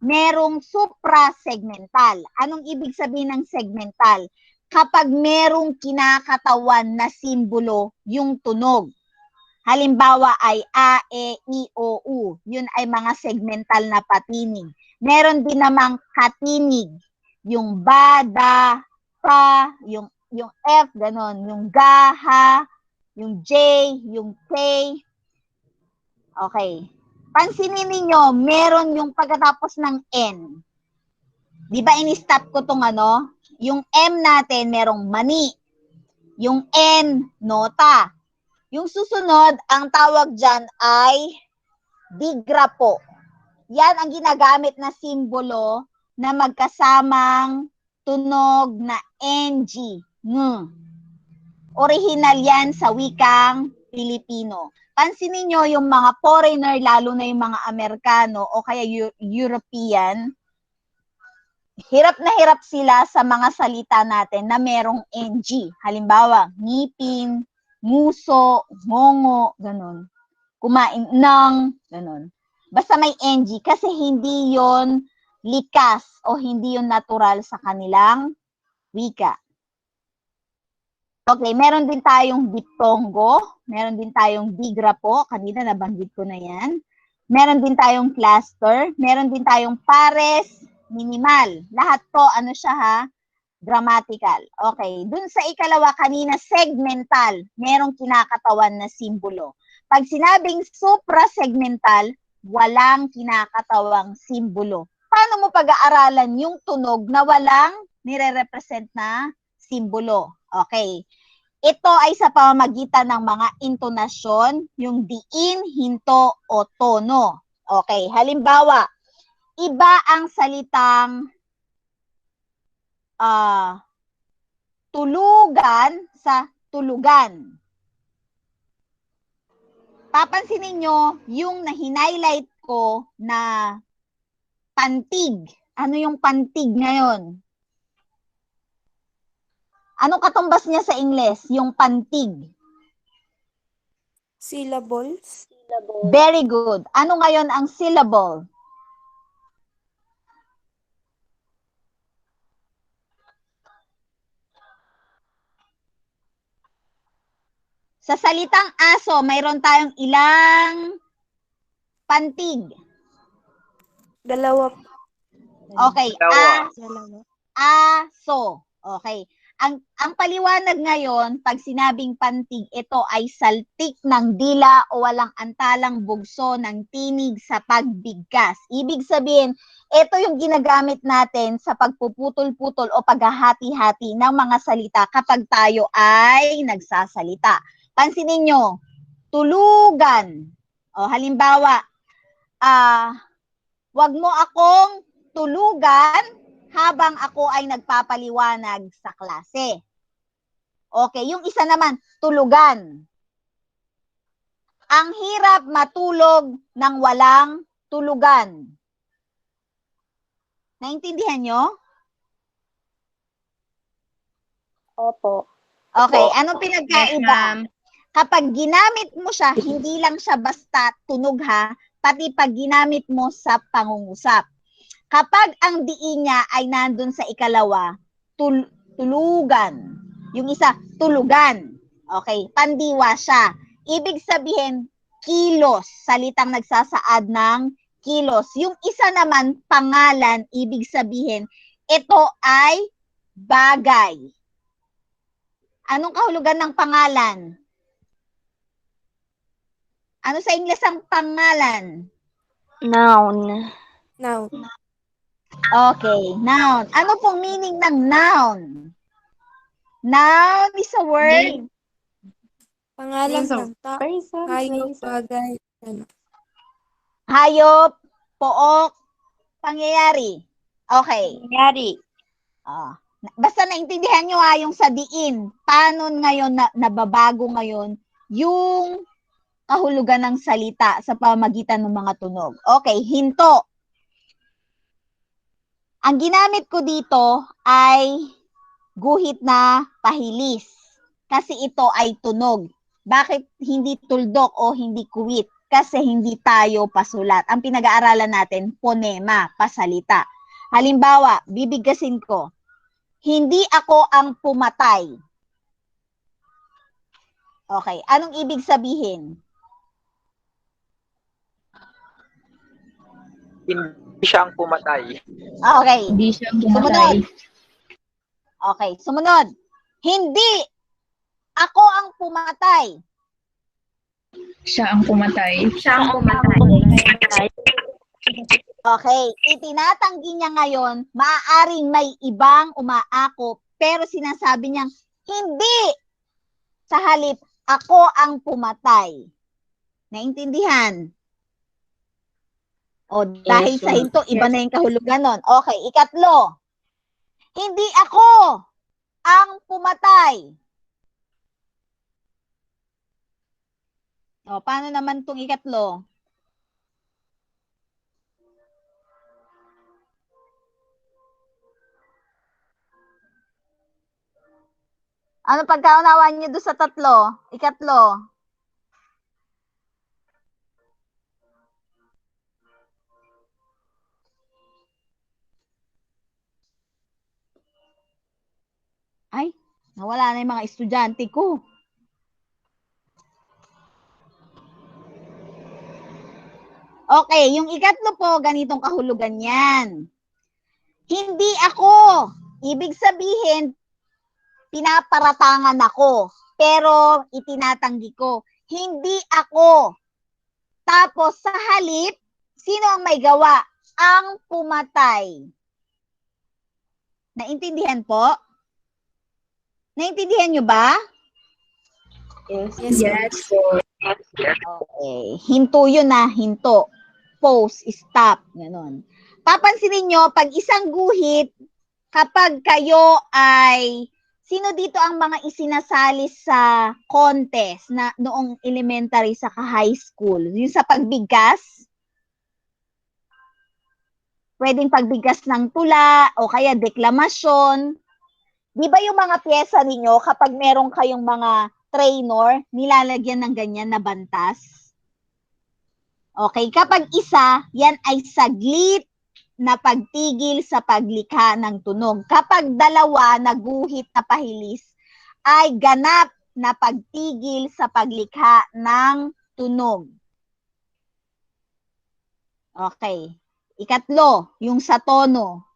[SPEAKER 1] merong suprasegmental. Anong ibig sabihin ng segmental? Kapag merong kinakatawan na simbolo yung tunog. Halimbawa ay a, e, i, o, u. Yun ay mga segmental na patinig. Meron din namang katinig. Yung ba, da, pa, yung F, ganon. Yung ga, ha, yung J, yung K. Okay. Pansinin ninyo, meron yung pagkatapos ng N. Di ba in-stop ko tong ano? Yung M natin, merong mani. Yung N, nota. Yung susunod, ang tawag dyan ay digrapo. Yan ang ginagamit na simbolo na magkasamang tunog na NG. Original yan sa wikang Pilipino. Pansinin nyo yung mga foreigner, lalo na yung mga Amerikano o kaya European, hirap na hirap sila sa mga salita natin na merong NG. Halimbawa, ngipin, nguso, ngongo, ganun. Kumain ng, ganun. Basta may NG kasi hindi yon likas o hindi yon natural sa kanilang wika. Okay, meron din tayong diptongo, meron din tayong digrapo, kanina nabanggit ko na yan. Meron din tayong cluster, meron din tayong pares, minimal. Lahat to, ano siya ha? Grammatical. Okay, dun sa ikalawa kanina, segmental, merong kinakatawan na simbolo. Pag sinabing suprasegmental, walang kinakatawang simbolo. Paano mo pag-aaralan yung tunog na walang nire-represent na simbolo? Okay. Ito ay sa pamamagitan ng mga intonasyon, yung diin, hinto, o tono. Okay. Halimbawa, iba ang salitang tulugan sa tulugan. Papansinin nyo, yung na-highlight ko na pantig. Ano yung pantig ngayon? Anong katumbas niya sa Ingles? Yung pantig.
[SPEAKER 4] Syllables.
[SPEAKER 1] Very good. Ano ngayon ang syllable? Sa salitang aso, mayroon tayong ilang pantig?
[SPEAKER 4] Dalawa.
[SPEAKER 1] Okay.
[SPEAKER 8] Dalawa.
[SPEAKER 1] Aso. Okay. Ang paliwanag ngayon, pag sinabing pantig, ito ay saltik ng dila o walang antalang bugso ng tinig sa pagbigkas. Ibig sabihin, ito yung ginagamit natin sa pagpuputol-putol o paghahati-hati ng mga salita kapag tayo ay nagsasalita. Pansinin nyo, tulugan. O halimbawa, wag mo akong tulugan habang ako ay nagpapaliwanag sa klase. Okay, yung isa naman, tulugan. Ang hirap matulog ng walang tulugan. Naintindihan nyo?
[SPEAKER 9] Opo.
[SPEAKER 1] Okay,
[SPEAKER 8] Opo.
[SPEAKER 1] anong
[SPEAKER 6] Yes,
[SPEAKER 1] pinagkaiba?
[SPEAKER 6] ma'am.
[SPEAKER 1] Kapag ginamit mo siya, hindi lang siya basta tunog ha, pati pag ginamit mo sa pangungusap. Kapag ang diin niya ay nandun sa ikalawa, tulugan. Yung isa, tulugan. Okay, pandiwa siya. Ibig sabihin, kilos, salitang nagsasaad ng kilos. Yung isa naman, pangalan, ibig sabihin, ito ay bagay. Anong kahulugan ng pangalan? Ano sa Ingles ang pangalan?
[SPEAKER 4] Noun.
[SPEAKER 1] Okay, noun. Ano pong meaning ng noun? Noun is a word.
[SPEAKER 4] Pangalan ng tao, hayop, bagay. Ano.
[SPEAKER 1] Hayop, pook, pangyayari. Okay.
[SPEAKER 6] Nangyari.
[SPEAKER 1] Basta naintindihan nyo yung sa diin. Paano ngayon nababago ngayon yung kahulugan ng salita sa pamagitan ng mga tunog. Okay, hinto. Ang ginamit ko dito ay guhit na pahilis. Kasi ito ay tunog. Bakit hindi tuldok o hindi kuwit? Kasi hindi tayo pasulat. Ang pinag-aaralan natin, ponema, pasalita. Halimbawa, bibigkasin ko, hindi ako ang pumatay. Okay, anong ibig sabihin?
[SPEAKER 8] Hindi siya ang pumatay.
[SPEAKER 1] Okay.
[SPEAKER 7] Hindi siya
[SPEAKER 1] Sumunod.
[SPEAKER 7] pumatay.
[SPEAKER 1] Okay, sumunod. Hindi ako ang pumatay.
[SPEAKER 7] Siya ang pumatay. Siya ang pumatay.
[SPEAKER 1] Okay, itinatanggi niya ngayon, maaaring may ibang umaakop, pero sinasabi niyang, hindi! Sa halip, ako ang pumatay. Naintindihan? O, dahil sa hinto, iba na yung kahulugan nun. Okay, ikatlo. Hindi ako ang pumatay. O, paano naman itong ikatlo? Ano pagkaunawa niyo doon sa tatlo? Ikatlo. Ay, nawala na yung mga estudyante ko. Okay, yung ikatlo po, ganitong kahulugan yan. Hindi ako. Ibig sabihin, pinaparatangan ako, pero itinatanggi ko. Hindi ako. Tapos sa halip, sino ang may gawa? Ang pumatay. Naintindihan po? Naintindihan nyo ba?
[SPEAKER 7] Yes.
[SPEAKER 1] Okay. Hinto yun na, hinto. Pause, stop, gano'n. Papansinin nyo, pag isang guhit, kapag kayo ay, sino dito ang mga isinasali sa contest na noong elementary sa high school? Yung sa pagbigkas? Pwedeng pagbigkas ng tula o kaya deklamasyon. Di ba yung mga pyesa ninyo, kapag meron kayong mga trainer, nilalagyan ng ganyan na bantas? Okay, kapag isa, yan ay saglit na pagtigil sa paglikha ng tunog. Kapag dalawa na guhit na pahilis, ay ganap na pagtigil sa paglikha ng tunog. Okay. Ikatlo, yung sa tono.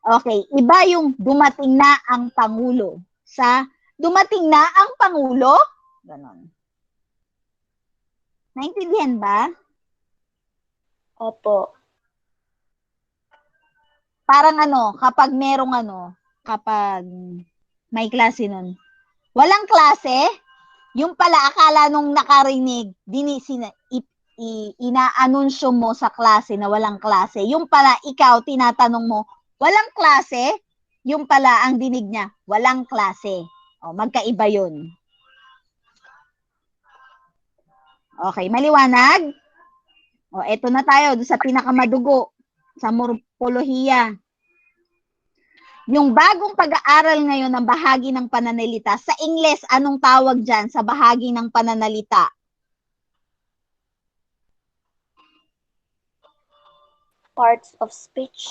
[SPEAKER 1] Okay, iba yung dumating na ang Pangulo. Sa dumating na ang Pangulo? Ganon. Naintindihan ba?
[SPEAKER 4] Opo.
[SPEAKER 1] Parang kapag merong kapag may klase nun. Walang klase, yung pala akala nung nakarinig, inaanunsyo mo sa klase na walang klase. Yung pala ikaw, tinatanong mo, walang klase? Yung pala ang dinig niya, walang klase. O, magkaiba yun. Okay, maliwanag? O, eto na tayo sa pinakamadugo, sa morpolohiya. Yung bagong pag-aaral ngayon ng bahagi ng pananalita, sa Ingles, anong tawag dyan sa bahagi ng pananalita?
[SPEAKER 9] Parts of speech.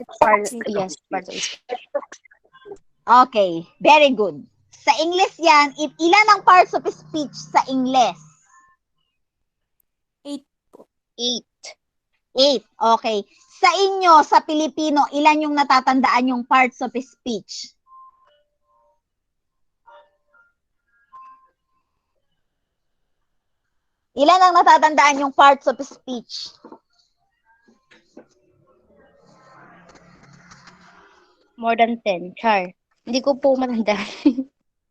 [SPEAKER 6] Yes, parts of speech.
[SPEAKER 1] Okay, very good. Sa Ingles yan, ilan ang parts of speech sa Ingles?
[SPEAKER 4] 8.
[SPEAKER 6] 8.
[SPEAKER 1] 8. Okay. Sa inyo, sa Pilipino, ilan yung natatandaan yung parts of speech? Ilan ang natatandaan yung parts of speech?
[SPEAKER 6] More than 10. Char. Hindi ko po matanda.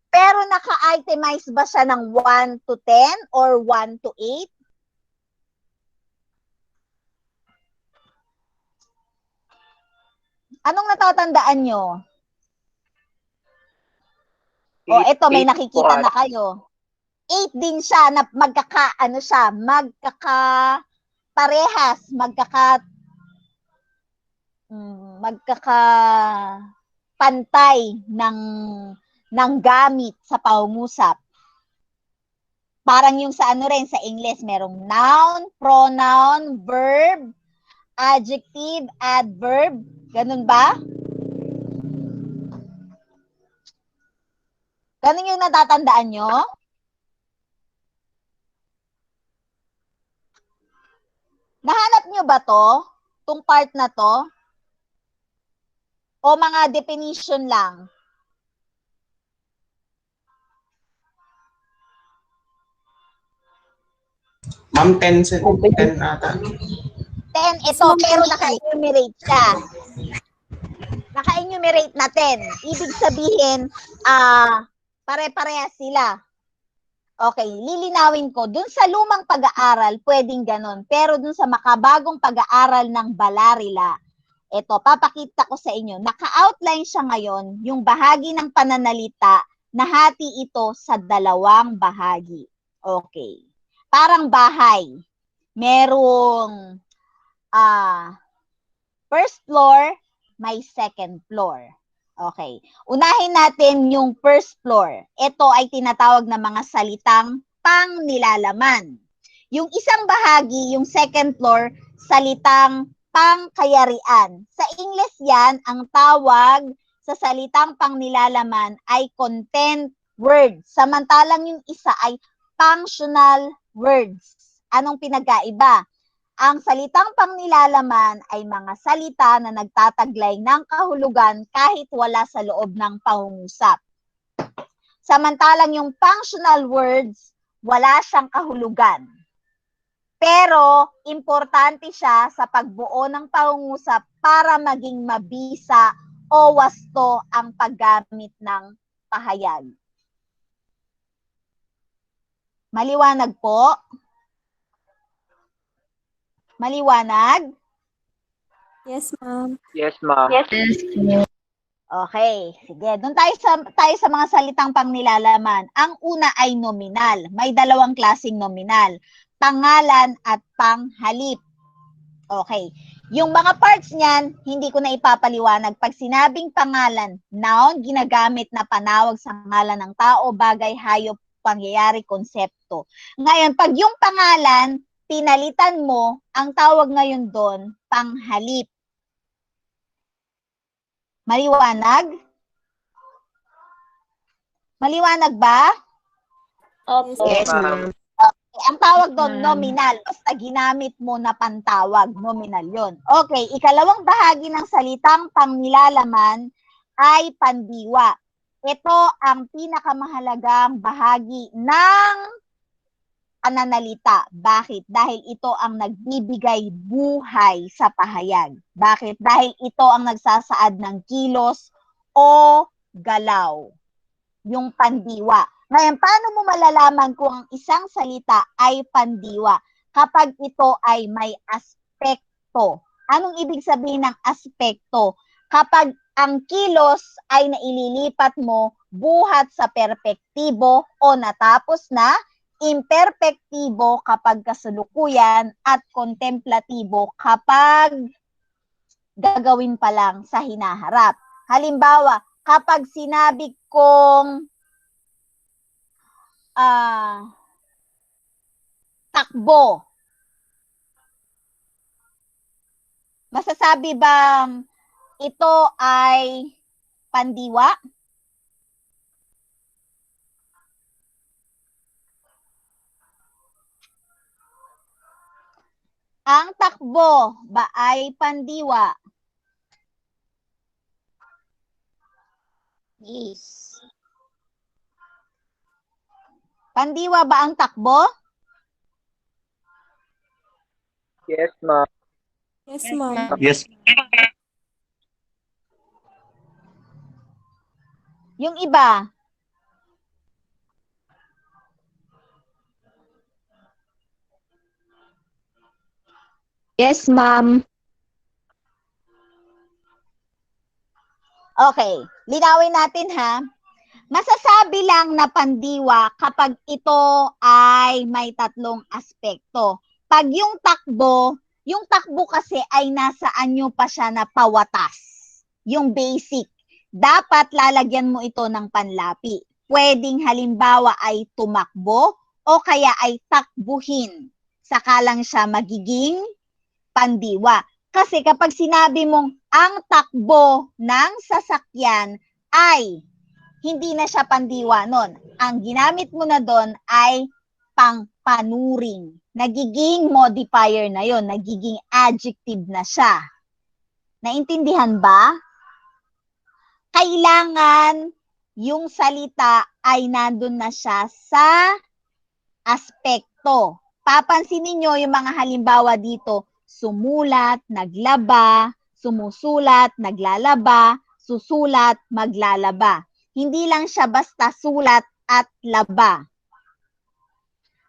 [SPEAKER 1] Pero naka-itemize ba siya ng 1 to 10 or 1 to 8? Anong natatandaan nyo? O, eto, may nakikita na kayo. 8 din siya na parehas, pantay ng gamit sa pangungusap. Parang yung sa sa English, merong noun, pronoun, verb, adjective, adverb. Ganun ba? Ganun yung natatandaan nyo? Nahanap nyo ba to? Tong part na to? O mga definition lang?
[SPEAKER 2] Ma'am, 10 ata.
[SPEAKER 1] 10, ito, pero naka-enumerate siya. Naka-enumerate na 10. Ibig sabihin, pare-parehas sila. Okay, lilinawin ko. Dun sa lumang pag-aaral, pwedeng ganon. Pero dun sa makabagong pag-aaral ng Balarila, ito, papakita ko sa inyo. Naka-outline siya ngayon, yung bahagi ng pananalita, nahati ito sa 2 bahagi. Okay. Parang bahay. Merong first floor, may second floor. Okay. Unahin natin yung first floor. Ito ay tinatawag na mga salitang pangnilalaman. Yung isang bahagi, yung second floor, salitang pangkayarian. Sa English yan, ang tawag sa salitang pangnilalaman ay content words. Samantalang yung isa ay functional words. Anong pinagkaiba? Ang salitang pangnilalaman ay mga salita na nagtataglay ng kahulugan kahit wala sa loob ng pangungusap. Samantalang yung functional words, wala siyang kahulugan. Pero, importante siya sa pagbuo ng pangungusap para maging mabisa o wasto ang paggamit ng pahayag. Maliwanag po? Maliwanag?
[SPEAKER 4] Yes, ma'am.
[SPEAKER 8] Yes, ma'am.
[SPEAKER 1] Okay, sige. Doon tayo sa mga salitang pangnilalaman. Ang una ay nominal. May 2 klaseng nominal. Pangalan at panghalip. Okay. Yung mga parts niyan, hindi ko na ipapaliwanag. Pag sinabing pangalan, noun, ginagamit na panawag sa ngalan ng tao, bagay, hayop, pangyayari, konsepto. Ngayon, pag yung pangalan, pinalitan mo, ang tawag ngayon doon, panghalip. Maliwanag? Maliwanag ba?
[SPEAKER 9] Opo.
[SPEAKER 8] Yes, ma'am.
[SPEAKER 1] Ang tawag doon, nominal. Basta ginamit mo na pantawag, nominal yon. Okay, ikalawang bahagi ng salitang pangnilalaman ay pandiwa. Ito ang pinakamahalagang bahagi ng pananalita. Bakit? Dahil ito ang nagbibigay buhay sa pahayag. Bakit? Dahil ito ang nagsasaad ng kilos o galaw. Yung pandiwa. Ngayon, paano mo malalaman kung ang isang salita ay pandiwa? Kapag ito ay may aspekto. Anong ibig sabihin ng aspekto? Kapag ang kilos ay naililipat mo buhat sa perpektibo o natapos na, imperpektibo kapag kasalukuyan, at kontemplatibo kapag gagawin pa lang sa hinaharap. Halimbawa, kapag sinabi kong takbo, masasabi bang ito ay pandiwa? Ang takbo ba ay pandiwa?
[SPEAKER 9] Yes.
[SPEAKER 1] Pandiwa ba ang takbo?
[SPEAKER 8] Yes, ma'am.
[SPEAKER 4] Yes, ma'am.
[SPEAKER 3] Yes.
[SPEAKER 1] Yung iba?
[SPEAKER 9] Yes, ma'am.
[SPEAKER 1] Okay, linawin natin ha. Masasabi lang na pandiwa kapag ito ay may tatlong aspekto. Pag yung takbo kasi ay nasaan nyo pa siya na pawatas. Yung basic. Dapat lalagyan mo ito ng panlapi. Pwedeng halimbawa ay tumakbo o kaya ay takbuhin. Saka lang siya magiging pandiwa. Kasi kapag sinabi mong ang takbo ng sasakyan ay hindi na siya pandiwa nun. Ang ginamit mo na doon ay pangpanuring. Nagiging modifier na yon, nagiging adjective na siya. Naintindihan ba? Kailangan yung salita ay nandun na siya sa aspekto. Papansinin nyo yung mga halimbawa dito, sumulat, naglaba, sumusulat, naglalaba, susulat, maglalaba. Hindi lang siya basta sulat at laba.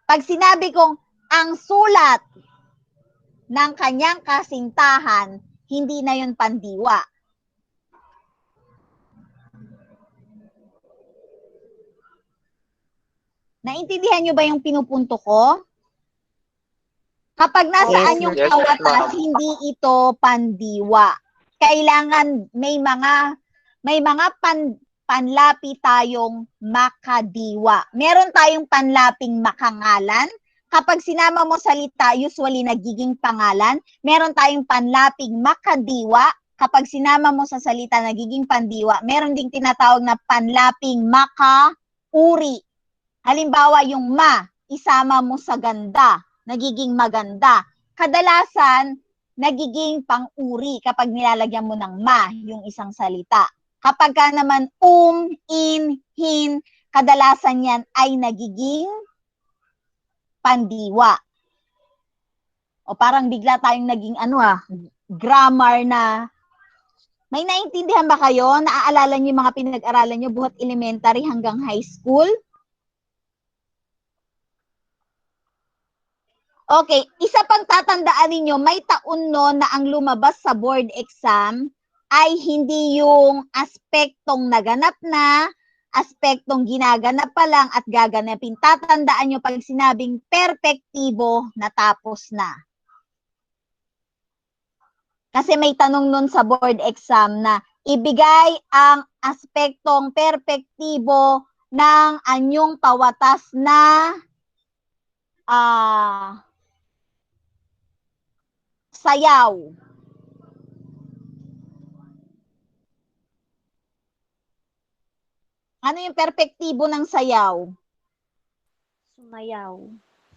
[SPEAKER 1] Pag sinabi kong ang sulat ng kanyang kasintahan, hindi na yun pandiwa. Naintindihan nyo ba yung pinupunto ko? Kapag nasaan yung
[SPEAKER 8] Yes,
[SPEAKER 1] pawatas,
[SPEAKER 8] ma'am.
[SPEAKER 1] hindi ito pandiwa. Kailangan may mga panlapi tayong makadiwa. Meron tayong panlaping makangalan. Kapag sinama mo salita, usually nagiging pangalan. Meron tayong panlaping makadiwa. Kapag sinama mo sa salita, nagiging pandiwa. Meron ding tinatawag na panlaping makauri. Halimbawa, yung ma, isama mo sa ganda, nagiging maganda. Kadalasan, nagiging pang-uri kapag nilalagyan mo ng ma, yung isang salita. Kapag ka naman in, hin, kadalasan yan ay nagiging pandiwa. O parang bigla tayong naging grammar na. May naintindihan ba kayo? Naaalala niyo yung mga pinag-aralan niyo buhat elementary hanggang high school? Okay, isa pang tatandaan ninyo, may taon no na ang lumabas sa board exam ay hindi yung aspektong naganap na, aspektong ginaganap pa lang at gaganapin. Tatandaan nyo pag sinabing perpektibo, natapos na. Kasi may tanong nun sa board exam na ibigay ang aspektong perpektibo ng anyong pawatas na sayaw. Ano yung perpektibo ng sayaw?
[SPEAKER 9] Sumayaw.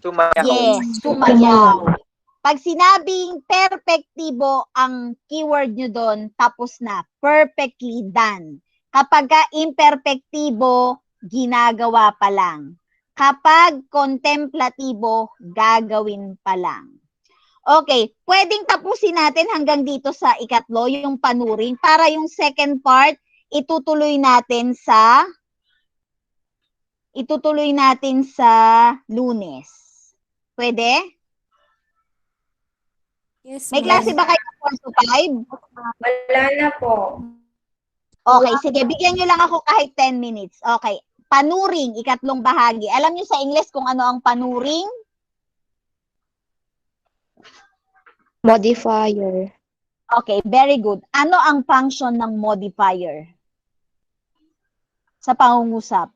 [SPEAKER 8] Sumayaw.
[SPEAKER 1] Yes, sumayaw. Pag sinabing perpektibo ang keyword nyo doon, tapos na, perfectly done. Kapag imperpektibo, ginagawa pa lang. Kapag contemplatibo, gagawin pa lang. Okay, pwedeng tapusin natin hanggang dito sa ikatlo, yung panuring, para yung second part, itutuloy natin sa Lunes. Pwede?
[SPEAKER 4] Yes,
[SPEAKER 1] May
[SPEAKER 4] ma'am.
[SPEAKER 1] klase ba kayo 4 to 5?
[SPEAKER 7] Wala na po.
[SPEAKER 1] Okay, sige, bigyan nyo lang ako kahit 10 minutes. Okay, panuring, ikatlong bahagi. Alam nyo sa English kung ano ang panuring?
[SPEAKER 9] Modifier.
[SPEAKER 1] Okay, very good. Ano ang function ng modifier sa pangungusap?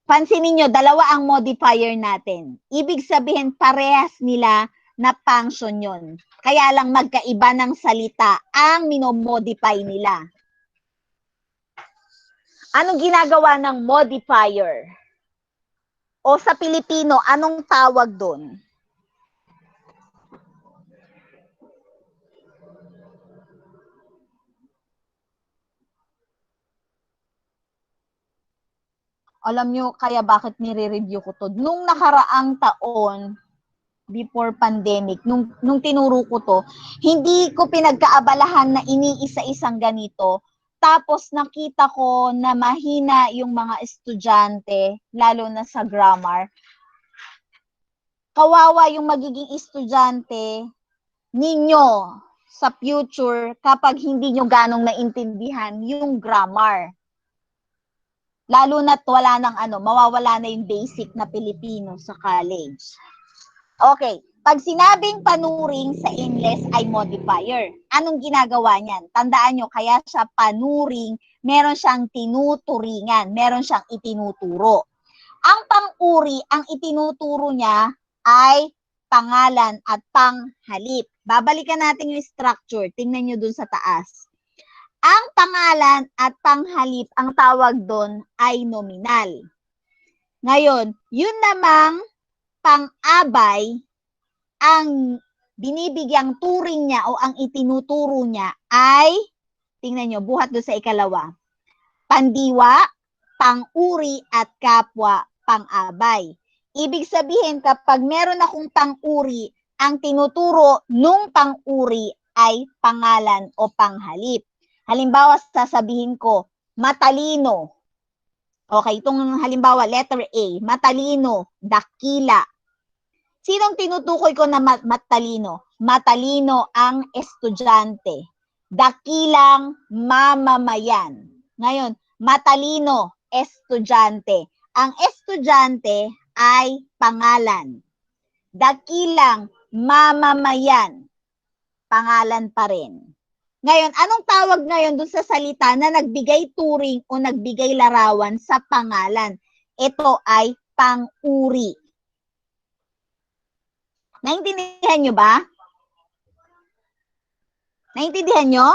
[SPEAKER 1] Pansinin nyo, dalawa ang modifier natin. Ibig sabihin, parehas nila na function yon. Kaya lang magkaiba ng salita ang minomodify nila. Anong ginagawa ng modifier? O sa Pilipino, anong tawag doon? Alam nyo kaya bakit nire-review ko to? Nung nakaraang taon, before pandemic, nung tinuro ko to, hindi ko pinagkaabalahan na iniisa-isang ganito. Tapos nakita ko na mahina yung mga estudyante, lalo na sa grammar. Kawawa yung magiging estudyante ninyo sa future kapag hindi nyo ganong naintindihan yung grammar. Lalo na't wala ng mawawala na yung basic na Pilipino sa college. Okay, pag sinabing panuring sa English ay modifier, anong ginagawa niyan? Tandaan nyo, kaya siya panuring, meron siyang tinuturingan, meron siyang itinuturo. Ang pang-uri, ang itinuturo niya ay pangalan at panghalip. Babalikan natin yung structure, tingnan nyo dun sa taas. Ang pangalan at panghalip, ang tawag doon ay nominal. Ngayon, yun namang pang-abay, ang binibigyang turing niya o ang itinuturo niya ay, tingnan nyo, buhat doon sa ikalawa, pandiwa, pang-uri at kapwa, pang-abay. Ibig sabihin, kapag meron akong pang-uri, ang tinuturo nung pang-uri ay pangalan o panghalip. Halimbawa, sasabihin ko, matalino. Okay, itong halimbawa, letter A, matalino, dakila. Sinong tinutukoy ko na matalino? Matalino ang estudyante. Dakilang mamamayan. Ngayon, matalino, estudyante. Ang estudyante ay pangalan. Dakilang mamamayan, pangalan pa rin. Ngayon, anong tawag ngayon dun sa salita na nagbigay turing o nagbigay larawan sa pangalan? Ito ay pang-uri. Naintindihan nyo ba? Naintindihan nyo?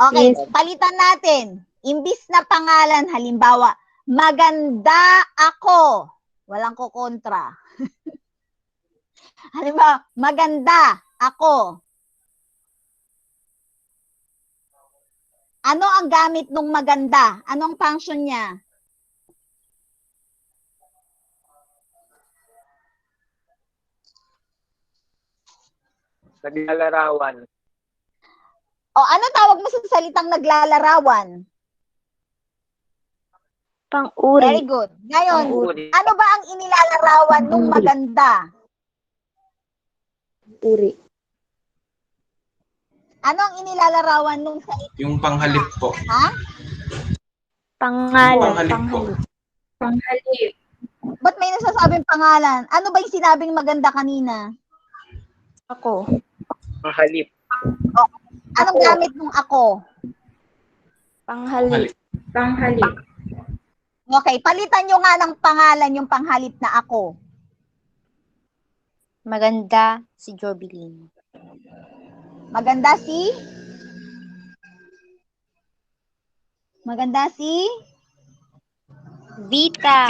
[SPEAKER 1] Okay, yes. Palitan natin. Imbis na pangalan, halimbawa, maganda ako. Walang ko kontra. Halimbawa, maganda ako. Ano ang gamit ng maganda? Anong function niya?
[SPEAKER 8] Naglalarawan.
[SPEAKER 1] O, ano tawag mo sa salitang naglalarawan?
[SPEAKER 9] Pang-uri.
[SPEAKER 1] Very good. Ngayon,
[SPEAKER 8] Pang-uri.
[SPEAKER 1] ano ba ang inilalarawan ng maganda?
[SPEAKER 9] Uri.
[SPEAKER 1] Ano ang inilalarawan nung sa
[SPEAKER 2] Yung panghalip po.
[SPEAKER 1] Ha?
[SPEAKER 9] Pangalan.
[SPEAKER 2] Panghalip po.
[SPEAKER 7] Panghalip.
[SPEAKER 1] Ba't may nasasabing pangalan? Ano ba yung sinabing maganda kanina?
[SPEAKER 9] Ako.
[SPEAKER 8] Panghalip.
[SPEAKER 1] Anong gamit nung ako?
[SPEAKER 9] Panghalip.
[SPEAKER 7] Panghalip.
[SPEAKER 1] Okay, palitan nyo nga ng pangalan yung panghalip na ako.
[SPEAKER 6] Maganda si Jobilin.
[SPEAKER 1] Maganda si? Maganda si?
[SPEAKER 6] Vita.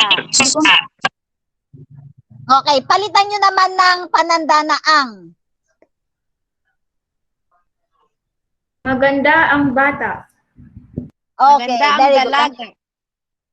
[SPEAKER 1] Okay, palitan nyo naman ng pananda na ang.
[SPEAKER 7] Maganda ang bata.
[SPEAKER 1] Okay,
[SPEAKER 6] Maganda ang
[SPEAKER 1] very good.
[SPEAKER 6] dalaga.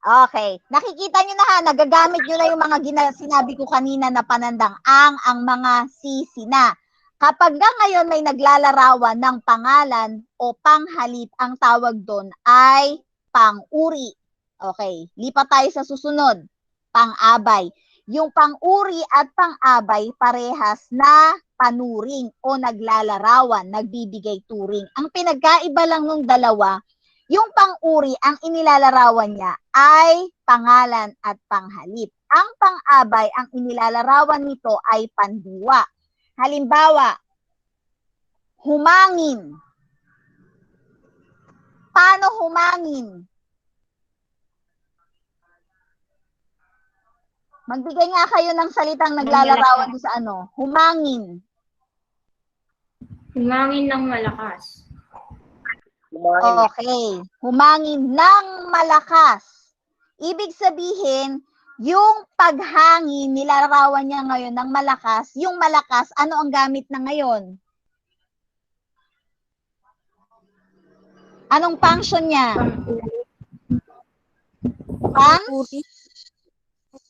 [SPEAKER 1] Okay. Nakikita nyo na ha, nagagamit nyo na yung mga sinabi ko kanina na panandang ang mga sisi na. Kapag ngayon may naglalarawan ng pangalan o panghalip, ang tawag doon ay pang-uri. Okay, lipat tayo sa susunod. Pang-abay. Yung pang-uri at pang-abay parehas na panuring o naglalarawan, nagbibigay turing. Ang pinagkaiba lang ng dalawa, yung pang-uri, ang inilalarawan niya ay pangalan at panghalip. Ang pang-abay, ang inilalarawan nito ay pandiwa. Halimbawa, humangin. Paano humangin? Magbigay nga kayo ng salitang naglalarawan doon sa ano. Humangin.
[SPEAKER 7] Humangin ng malakas.
[SPEAKER 1] Okay. Humangin ng malakas. Ibig sabihin, yung paghangin, nilalarawan niya ngayon ng malakas. Yung malakas, ano ang gamit na ngayon? Anong function niya?
[SPEAKER 7] Pang-uri.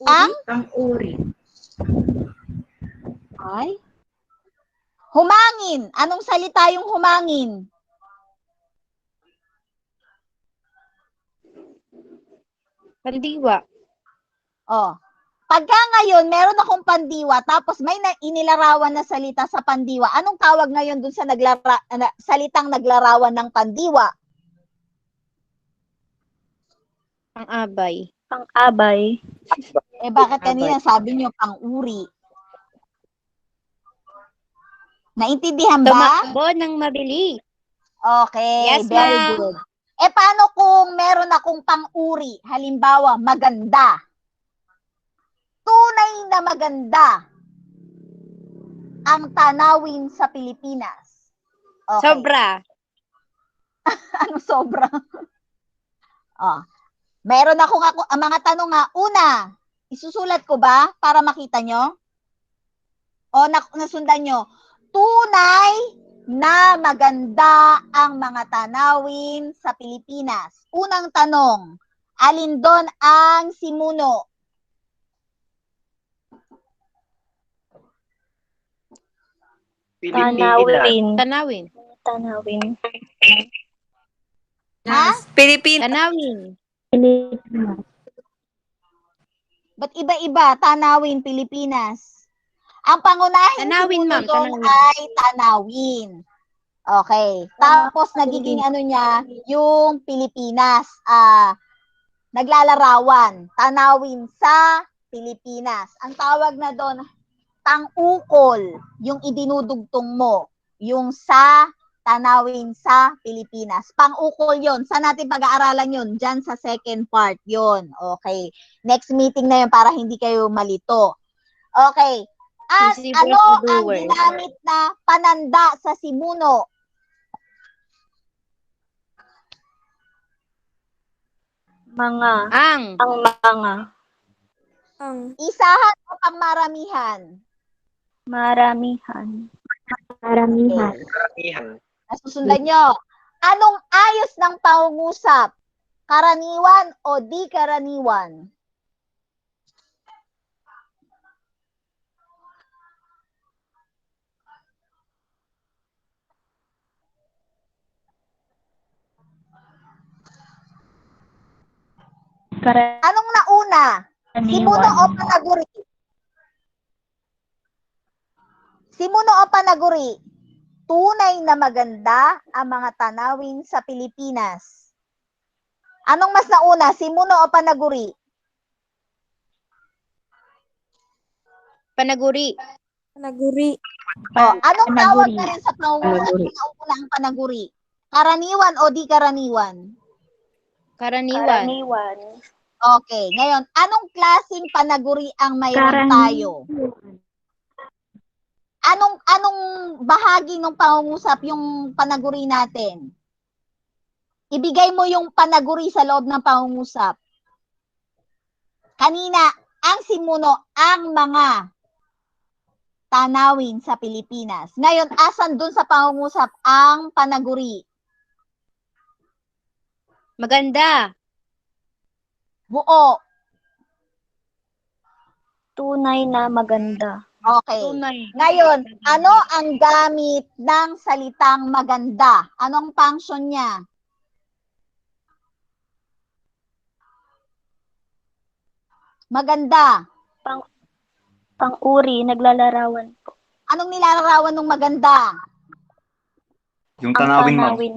[SPEAKER 1] Pang?
[SPEAKER 7] Pang-uri.
[SPEAKER 1] Ay? Humangin. Anong salita yung humangin?
[SPEAKER 6] Pandiwa.
[SPEAKER 1] Oh. Pagka ngayon, meron akong pandiwa, tapos may inilarawan na salita sa pandiwa, anong tawag ngayon dun sa salitang naglarawan ng pandiwa?
[SPEAKER 6] Pang-abay.
[SPEAKER 9] Pang-abay.
[SPEAKER 1] Eh bakit kanina sabi nyo pang-uri? Naintindihan ba?
[SPEAKER 6] Tumakbo ng mabilis.
[SPEAKER 1] Okay,
[SPEAKER 6] Yes,
[SPEAKER 1] very
[SPEAKER 6] ma'am.
[SPEAKER 1] good. Eh paano kung meron akong pang-uri? Halimbawa, maganda. Tunay na maganda ang tanawin sa Pilipinas. Okay.
[SPEAKER 6] Sobra.
[SPEAKER 1] Ano sobra? Oh. Meron akong ang mga tanong nga. Una, isusulat ko ba para makita nyo? O nasundan nyo? Tunay na maganda ang mga tanawin sa Pilipinas. Unang tanong, alin doon ang simuno?
[SPEAKER 9] Tanawin.
[SPEAKER 6] Tanawin.
[SPEAKER 9] Tanawin.
[SPEAKER 1] Ha?
[SPEAKER 6] Tanawin.
[SPEAKER 1] Ba't iba-iba? Tanawin, Pilipinas. Ang pangunahing
[SPEAKER 6] Tanawin,
[SPEAKER 1] simuno
[SPEAKER 6] ma'am,
[SPEAKER 1] doon
[SPEAKER 6] tanawin.
[SPEAKER 1] ay tanawin. Okay. Tapos nagiging ano niya, yung Pilipinas. Naglalarawan. Tanawin sa Pilipinas. Ang tawag na doon, pang-ukol, yung idinudugtong mo. Yung sa tanawin sa Pilipinas. Pang-ukol yon. Saan natin pag-aaralan yon? Diyan sa second part yon. Okay. Next meeting na yon para hindi kayo malito. Okay. At
[SPEAKER 6] Receiver
[SPEAKER 1] ano
[SPEAKER 6] to
[SPEAKER 1] ang
[SPEAKER 6] doer.
[SPEAKER 1] ginamit na pananda sa simuno?
[SPEAKER 9] Mga.
[SPEAKER 6] Ang.
[SPEAKER 9] Ang mga.
[SPEAKER 4] Ang.
[SPEAKER 1] Isahan o pangmaramihan?
[SPEAKER 9] Maramihan.
[SPEAKER 1] Maramihan.
[SPEAKER 8] Karamihan.
[SPEAKER 1] Nasusundan nyo. Anong ayos ng pangungusap? Karaniwan o di karaniwan? Anong nauna? Simuno o panaguri? Simuno o panaguri? Tunay na maganda ang mga tanawin sa Pilipinas. Anong mas nauna? Simuno o panaguri?
[SPEAKER 6] Panaguri.
[SPEAKER 4] Panaguri.
[SPEAKER 1] Anong tawag na rin sa pangungusap na nauna ang panaguri? Karaniwan o di karaniwan?
[SPEAKER 6] Karaniwan.
[SPEAKER 9] Karaniwan.
[SPEAKER 1] Okay. Ngayon, anong klaseng panaguri ang mayroon tayo? Anong bahagi ng pangungusap yung panaguri natin? Ibigay mo yung panaguri sa loob ng pangungusap. Kanina, ang simuno, ang mga tanawin sa Pilipinas. Ngayon, asan dun sa pangungusap ang panaguri?
[SPEAKER 6] Maganda.
[SPEAKER 1] Buo.
[SPEAKER 9] Tunay na maganda.
[SPEAKER 1] Okay.
[SPEAKER 6] Tunay.
[SPEAKER 1] Ngayon, ano ang gamit ng salitang maganda? Anong function niya? Maganda.
[SPEAKER 9] Pang-uri, naglalarawan po.
[SPEAKER 1] Anong nilalarawan ng maganda?
[SPEAKER 3] Yung
[SPEAKER 9] Ang
[SPEAKER 3] tanawin, ma'am.
[SPEAKER 9] tanawin.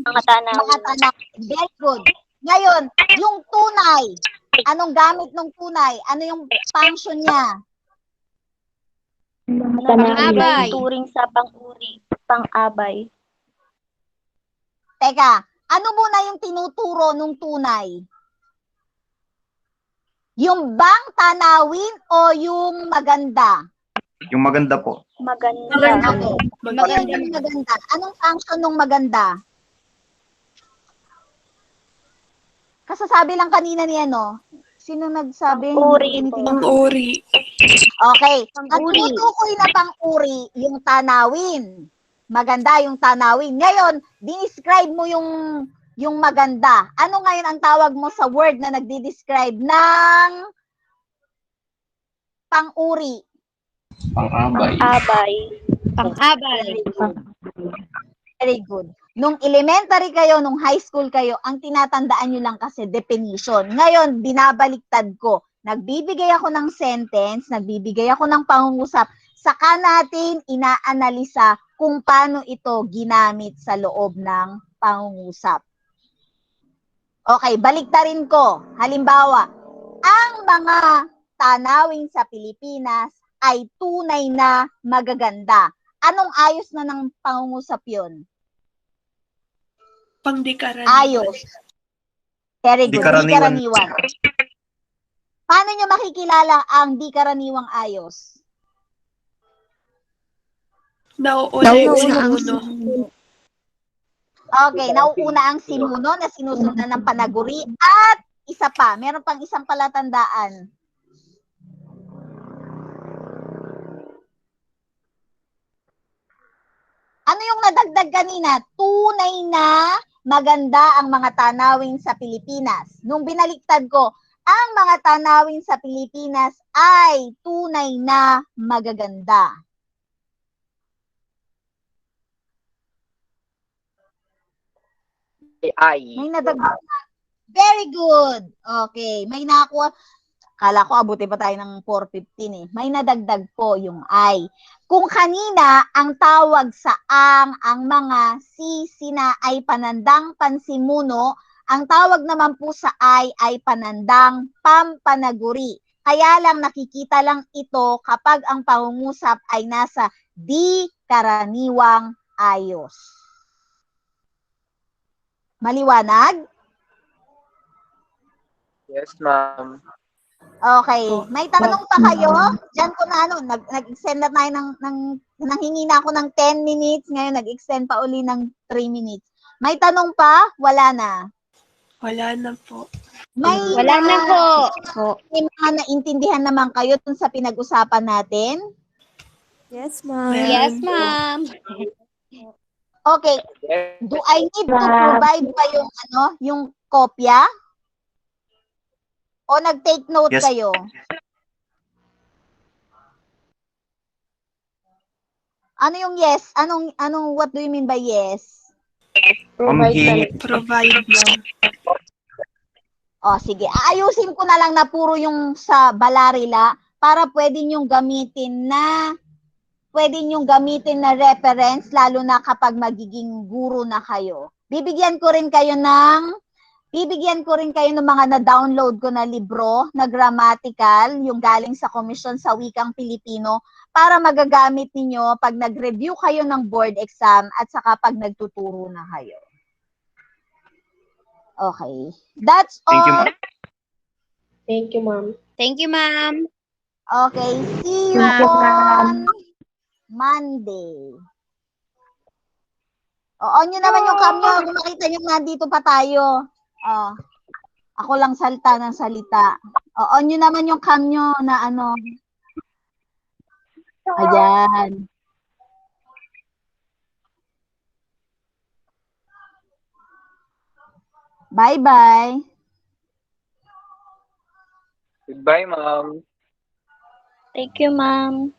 [SPEAKER 9] Mga tanawin.
[SPEAKER 1] Mga tanawin. Very good. Ngayon, yung tunay. Anong gamit ng tunay? Ano yung function niya?
[SPEAKER 6] Pang-abay.
[SPEAKER 9] Turing sa pang-uri, pang-abay.
[SPEAKER 1] Teka, ano muna yung tinuturo nung tunay? Yung bang tanawin o yung maganda?
[SPEAKER 3] Yung maganda po.
[SPEAKER 9] Maganda.
[SPEAKER 1] Okay. Ngayon yung maganda. Anong function nung maganda? Kasasabi lang kanina ni ano? Sino nagsabi?
[SPEAKER 9] Pang-uri
[SPEAKER 1] Hindi ko
[SPEAKER 9] po.
[SPEAKER 1] tinitingnan.
[SPEAKER 4] Pang-uri.
[SPEAKER 1] Okay. Ang
[SPEAKER 6] Pang-uri.
[SPEAKER 1] tinutukoy na pang-uri, yung tanawin. Maganda yung tanawin. Ngayon, describe mo yung maganda. Ano ngayon ang tawag mo sa word na nagdi-describe ng pang-uri?
[SPEAKER 5] Pang-abay.
[SPEAKER 9] Abay.
[SPEAKER 6] Pang-abay.
[SPEAKER 1] Very good. Nung elementary kayo, nung high school kayo, ang tinatandaan nyo lang kasi definition. Ngayon, binabaliktad ko. Nagbibigay ako ng sentence, nagbibigay ako ng pangungusap, saka natin inaanalisa kung paano ito ginamit sa loob ng pangungusap. Okay, baliktarin ko. Halimbawa, ang mga tanawin sa Pilipinas ay tunay na magaganda. Anong ayos na ng pangungusap yun?
[SPEAKER 4] Pangdikaraniwan.
[SPEAKER 1] Ayos. Very good. Di
[SPEAKER 3] Di-karaniwan.
[SPEAKER 1] karaniwan. Paano nyo makikilala ang di karaniwang ayos?
[SPEAKER 4] Nauuna yung sinuno.
[SPEAKER 1] Okay, nauuna ang sinuno na sinusundan ng panaguri at isa pa, meron pang isang palatandaan. Ano yung nadagdag kanina? Tunay na maganda ang mga tanawin sa Pilipinas. Nung binaliktad ko, ang mga tanawin sa Pilipinas ay tunay na magaganda.
[SPEAKER 8] Ay.
[SPEAKER 1] May nadagdag na. Very good. Okay, may nakuha. Kala ko abuti pa tayo ng 4:15 eh. May nadagdag po yung I. Kung kanina ang tawag sa ang mga sina ay panandang pansimuno, ang tawag naman po sa ay panandang pampanaguri. Kaya lang nakikita lang ito kapag ang pangungusap ay nasa di karaniwang ayos. Maliwanag?
[SPEAKER 8] Yes, ma'am.
[SPEAKER 1] Okay. May tanong pa kayo? Diyan ko na nag-extend na tayo nanghingi na ako ng 10 minutes. Ngayon, nag-extend pa uli ng 3 minutes. May tanong pa? Wala na.
[SPEAKER 4] Wala na po.
[SPEAKER 6] Wala na po.
[SPEAKER 1] May mga naintindihan naman kayo dun sa pinag-usapan natin?
[SPEAKER 4] Yes, ma'am.
[SPEAKER 6] Yes, ma'am.
[SPEAKER 1] Okay. Do I need to provide pa yung kopya? O nag-take note
[SPEAKER 3] Yes.
[SPEAKER 1] kayo? Ano yung yes? What do you mean by yes?
[SPEAKER 4] Provide, ma'am.
[SPEAKER 1] O, sige. Aayusin ko na lang na puro yung sa Balarila para pwede nyong gamitin na reference lalo na kapag magiging guro na kayo. Bibigyan ko rin kayo ng mga na-download ko na libro na grammatical, yung galing sa Komisyon sa Wikang Pilipino, para magagamit ninyo pag nag-review kayo ng board exam at saka pag nagtuturo na kayo. Okay. That's all.
[SPEAKER 3] Thank you, ma'am.
[SPEAKER 9] Thank you, ma'am.
[SPEAKER 6] Thank you, ma'am.
[SPEAKER 1] Okay. See you on Monday. On nyo naman yung cam nyo. Kung makita nyo nandito pa tayo. Ako lang salta ng salita. On nyo naman yung cam nyo na ano. Ayan. Bye-bye.
[SPEAKER 8] Goodbye, ma'am.
[SPEAKER 9] Thank you, ma'am.